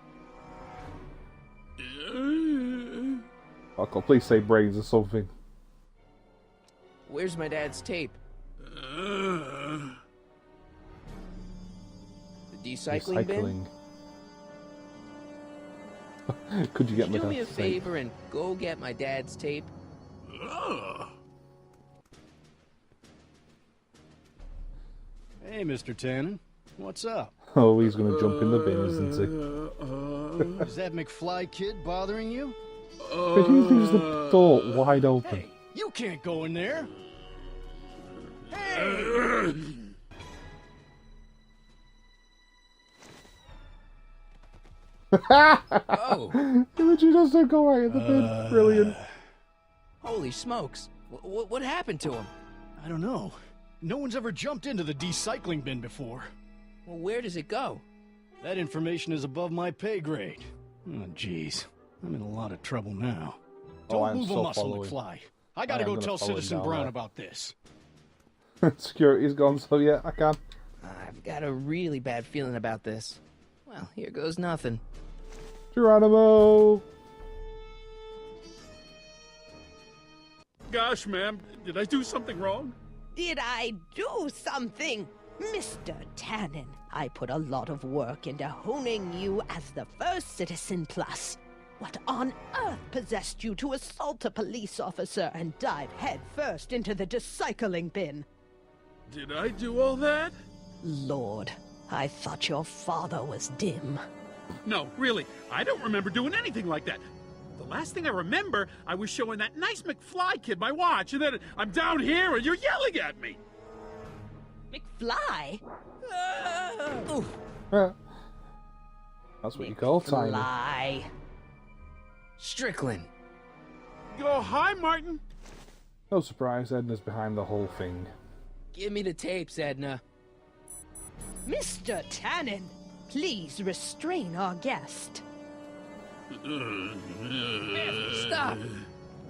Fuck off, please say brains or something. Where's my dad's tape? The decycling bin? Could you get my Do me a dad's tape? favor and go get my dad's tape? Hey, Mr. Tannen. What's up? Oh, he's going to jump in the bin, isn't he? Is that McFly kid bothering you? But he leaves the door wide open. Hey, you can't go in there. Hey! Oh! Imagine doesn't go right in the bin. Brilliant. Holy smokes. What happened to him? I don't know. No one's ever jumped into the decycling bin before. Well, where does it go? That information is above my pay grade. Oh, jeez. I'm in a lot of trouble now. Oh, Don't I'm move so a muscle, following. McFly. I gotta I am go gonna tell follow him Citizen down Brown there. about this. Security's gone, so yeah, I can. I've got a really bad feeling about this. Well, here goes nothing. Geronimo! Gosh, ma'am, did I do something wrong? Did I do something? Mr. Tannen, I put a lot of work into honing you as the first Citizen Plus. What on earth possessed you to assault a police officer and dive headfirst into the recycling bin? Did I do all that? Lord, I thought your father was dim. No, really, I don't remember doing anything like that. The last thing I remember, I was showing that nice McFly kid my watch, and then I'm down here and you're yelling at me. McFly? That's what you call tiny. Fly. Strickland. Oh, hi, Martin. No surprise, Edna's behind the whole thing. Give me the tapes, Edna. Mr. Tannen, please restrain our guest. Stop!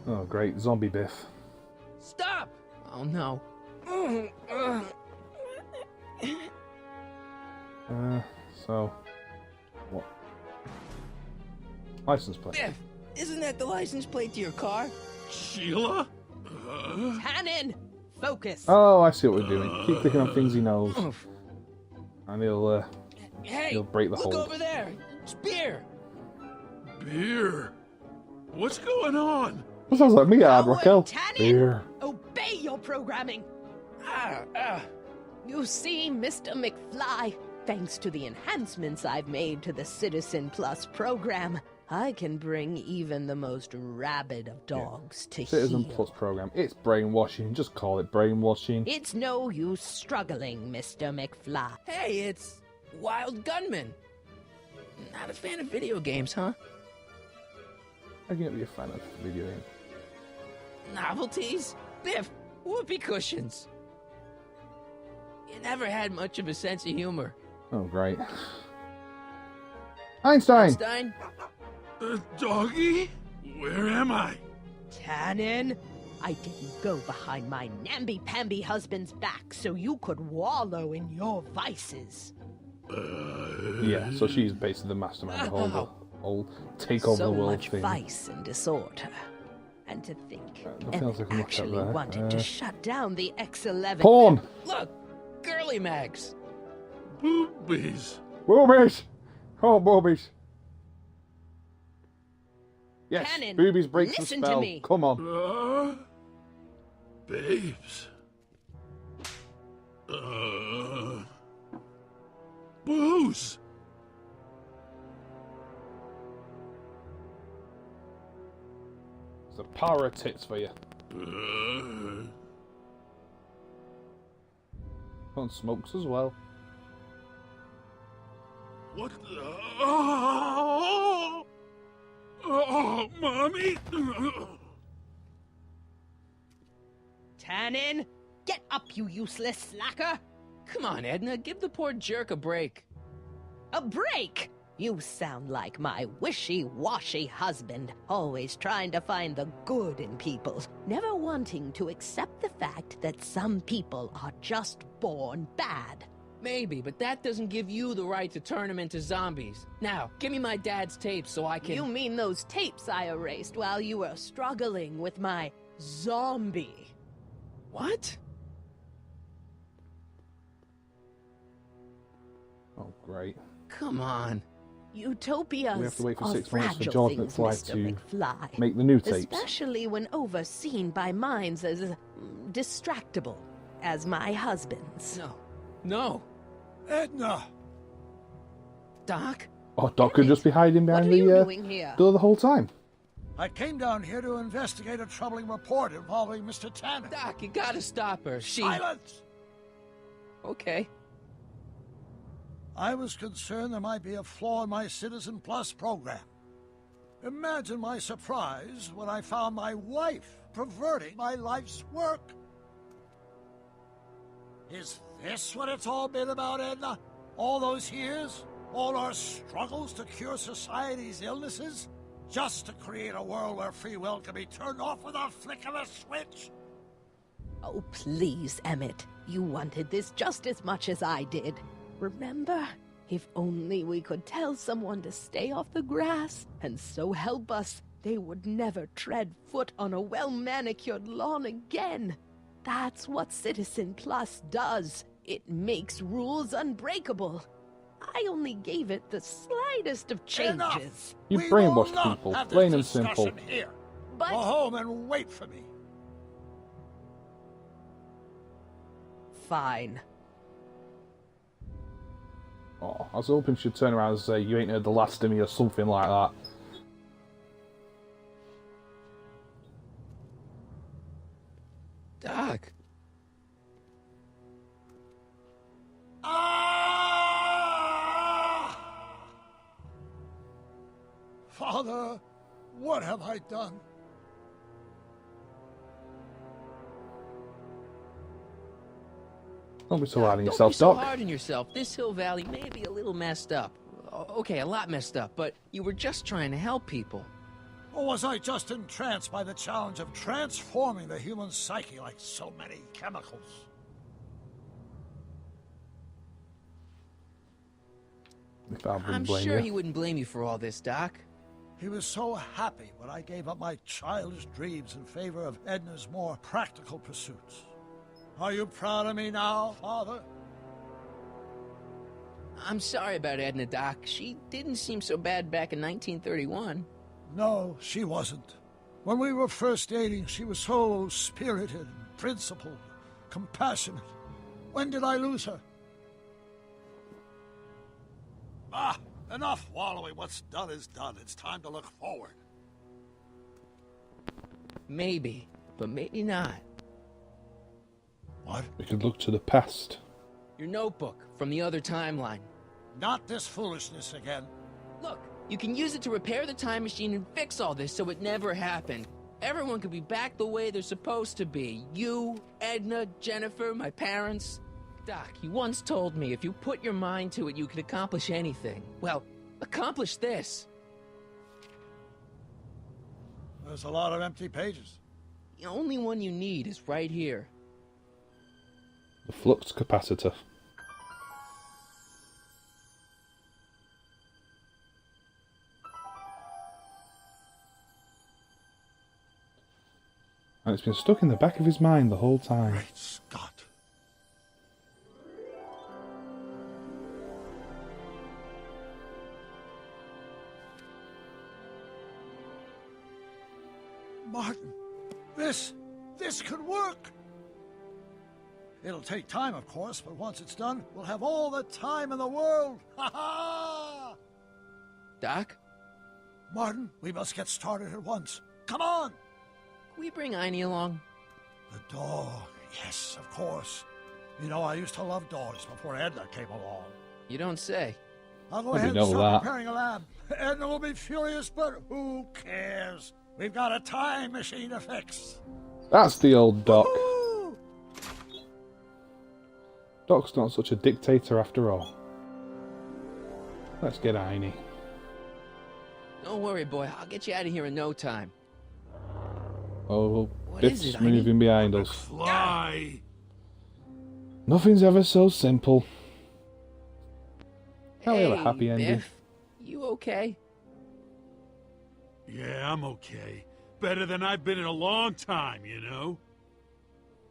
Oh, great. Zombie Biff. Stop! Oh, no. So... what? License plate. Biff, isn't that the license plate to your car? Sheila? Tannen, focus. Oh, I see what we're doing. Keep clicking on things he knows. And he'll break the look hold. over there. It's beer. Beer? What's going on? That sounds like me, Ad Raquel. Tannen, Beer. obey your programming. You see, Mr. McFly, thanks to the enhancements I've made to the Citizen Plus program, I can bring even the most rabid of dogs to Citizen heel. Plus program. It's brainwashing. Just call it brainwashing. It's no use struggling, Mr. McFly. Hey, it's Wild Gunman. Not a fan of video games, huh? How can you be a fan of video game? Novelties? Biff, whoopee cushions. You never had much of a sense of humor. Oh, great. Einstein! Einstein? Doggy? Where am I? Tannen, I didn't go behind my namby-pamby husband's back so you could wallow in your vices. Yeah, so she's basically the mastermind of the whole take over So the world much thing. vice and disorder. And to think, nothing else I Emmett can look at actually there. wanted to shut down the X11. Porn! Look, girly mags. Boobies. Boobies! Oh, boobies. Yes, Tannen, boobies break the listen to spell. me. Come on. Babes. Booze. It's the power of tits for you. On smokes as well. What the... Oh, Mommy! Tannen, get up, you useless slacker! Come on, Edna, give the poor jerk a break. A break? You sound like my wishy-washy husband, always trying to find the good in people, never wanting to accept the fact that some people are just born bad. Maybe, but that doesn't give you the right to turn them into zombies. Now, give me my dad's tapes so I can... You mean those tapes I erased while you were struggling with my zombie? What? Oh, great. Come on. Utopias We have to wait for are 6 months for fragile George things, McFly Mr. to McFly. make the new tapes. Especially when overseen by minds as distractible as my husband's. No. Edna! Doc? Oh, Doc could just be hiding behind the doing here? door the whole time. I came down here to investigate a troubling report involving Mr. Tanner. Doc, you gotta stop her. Silence! Okay. I was concerned there might be a flaw in my Citizen Plus program. Imagine my surprise when I found my wife perverting my life's work. Is this what it's all been about, Edna? All those years? All our struggles to cure society's illnesses? Just to create a world where free will can be turned off with a flick of a switch? Oh, please, Emmett. You wanted this just as much as I did. Remember? If only we could tell someone to stay off the grass, and so help us, they would never tread foot on a well-manicured lawn again. That's what Citizen Plus does. It makes rules unbreakable. I only gave it the slightest of changes. You We brainwashed will not people, have this plain and simple. discussion Here. But Go home and wait for me. fine. Oh, I was hoping she'd turn around and say, "You ain't heard the last of me," or something like that. Doc. Ah! Father, what have I done? Don't be so hard on Don't yourself, be so Doc. hard on yourself. This Hill Valley may be a little messed up. Okay, a lot messed up, but you were just trying to help people. Or was I just entranced by the challenge of transforming the human psyche like so many chemicals? If I wouldn't I'm blame sure you. he wouldn't blame you for all this, Doc. He was so happy when I gave up my childish dreams in favor of Edna's more practical pursuits. Are you proud of me now, Father? I'm sorry about Edna, Doc. She didn't seem so bad back in 1931. No, she wasn't. When we were first dating, she was so spirited, principled, compassionate. When did I lose her? Ah, enough wallowing. What's done is done. It's time to look forward. Maybe, but maybe not. What? We could look to the past. Your notebook from the other timeline. Not this foolishness again. Look, you can use it to repair the time machine and fix all this so it never happened. Everyone could be back the way they're supposed to be. You, Edna, Jennifer, my parents. Doc, you once told me if you put your mind to it, you could accomplish anything. Well, accomplish this. There's a lot of empty pages. The only one you need is right here. The flux capacitor. And it's been stuck in the back of his mind the whole time. Great Scott. Martin, this could work. It'll take time, of course, but once it's done, we'll have all the time in the world. Ha ha! Doc? Martin, we must get started at once. Come on! Can we bring Einie along? The dog, yes, of course. You know, I used to love dogs before Edna came along. You don't say. I'll go I ahead didn't and know start that. preparing a lab. Edna will be furious, but who cares? We've got a time machine to fix. That's the old Doc. Woo! Doc's not such a dictator after all. Let's get Einie. Don't worry, boy. I'll get you out of here in no time. Oh, What is Biff's it, moving behind us. Fly! Nothing's ever so simple. Can't we have a Hey, happy ending? Biff, you okay? Yeah, I'm okay. Better than I've been in a long time, you know?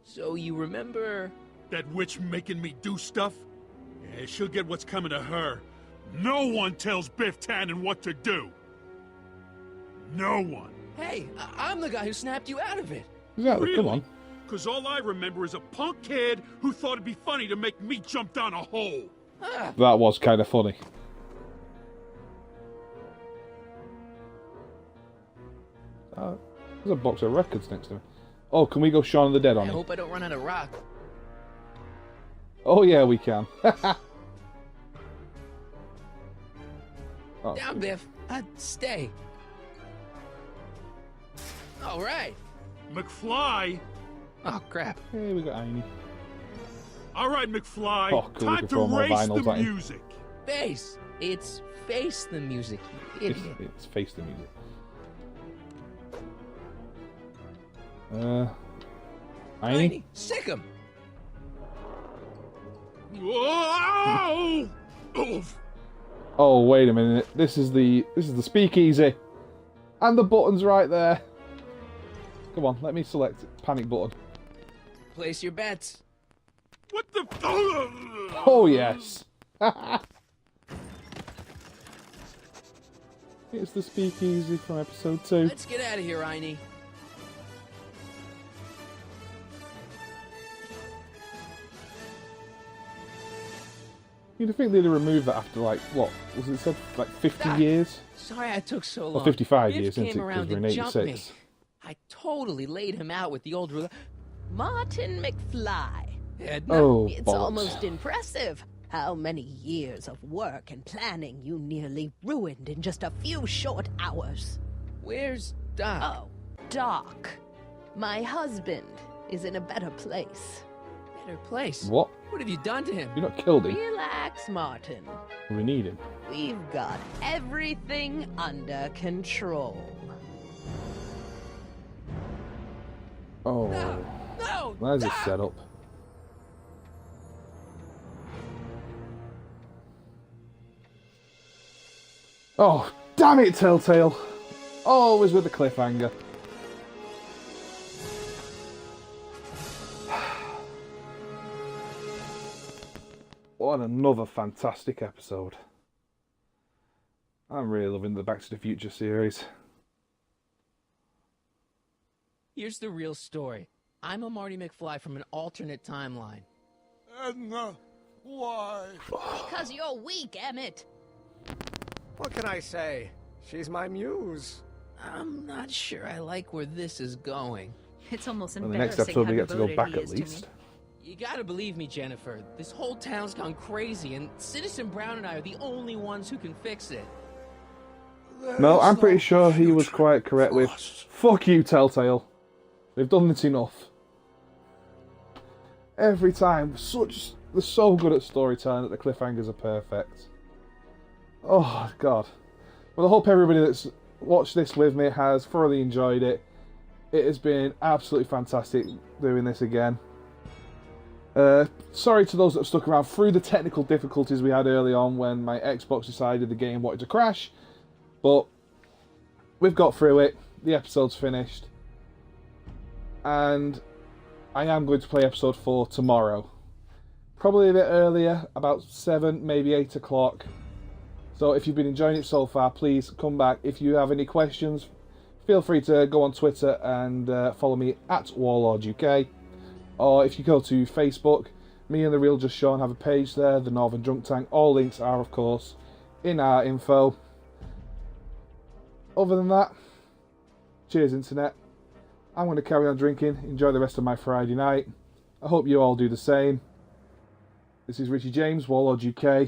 So you remember... That witch making me do stuff? Yeah, she'll get what's coming to her. No one tells Biff Tannen what to do. No one. Hey, I'm the guy who snapped you out of it. Exactly, Really? come on. Because all I remember is a punk kid who thought it'd be funny to make me jump down a hole. Ah, That was kind of funny. There's a box of records next to me. Oh, can we go Shaun of the Dead on I him? hope I don't run out of rock. Oh yeah, we can. Oh, Down, Biff. Stay. All right. McFly! Oh, crap. hey, we got Einie. All right, McFly. Oh, cool, we Time can to throw more race vinyls the at him. music. Face. It's face the music, you idiot. It's face the music. Einie? Einie, sick him. Whoa! Oof. Oh, wait a minute. This is the speakeasy. And the button's right there. Come on, let me select panic button. Place your bets. What the? Oh yes. It's the speakeasy from episode 2. Let's get out of here, Einie. You'd think they'd have removed that after, like, what was it said, like 50 years? Sorry I took so long. Or 55 Biff years, isn't it? came Because around we're in to jump me. 86. I totally laid him out with the old ruler. Martin McFly. Oh, It's bollocks. almost impressive how many years of work and planning you nearly ruined in just a few short hours. Where's Doc? Oh, Doc. My husband is in a better place. Better place? What? What have you done to him? You not killed him? Relax, Martin. We need him. We've got everything under control. Oh. No! There's a setup. Oh, damn it, Telltale. Always with the cliffhanger. What another fantastic episode. I'm really loving the Back to the Future series. Here's the real story. I'm a Marty McFly from an alternate timeline. Edna, why? Because you're weak, Emmett. What can I say? She's my muse. I'm not sure I like where this is going. It's almost Well, the embarrassing next episode how we get to go devoted back he at is to me. least. You gotta believe me, Jennifer. This whole town's gone crazy, and Citizen Brown and I are the only ones who can fix it. No, I'm pretty sure he was quite correct with, fuck you, Telltale. They've done this enough. Every time, they're so good at storytelling that the cliffhangers are perfect. Oh, God. Well, I hope everybody that's watched this with me has thoroughly enjoyed it. It has been absolutely fantastic doing this again. Sorry to those that have stuck around through the technical difficulties we had early on when my Xbox decided the game wanted to crash. But we've got through it. The episode's finished. And I am going to play episode 4 tomorrow. Probably a bit earlier, about 7, maybe 8 o'clock. So if you've been enjoying it so far, please come back. If you have any questions, feel free to go on Twitter and follow me at WarlordUK. Or if you go to Facebook, me and The Real Just Sean have a page there, The Northern Drunk Tank. All links are, of course, in our info. Other than that, cheers, Internet. I'm going to carry on drinking, enjoy the rest of my Friday night. I hope you all do the same. This is Richie James, Warlord UK.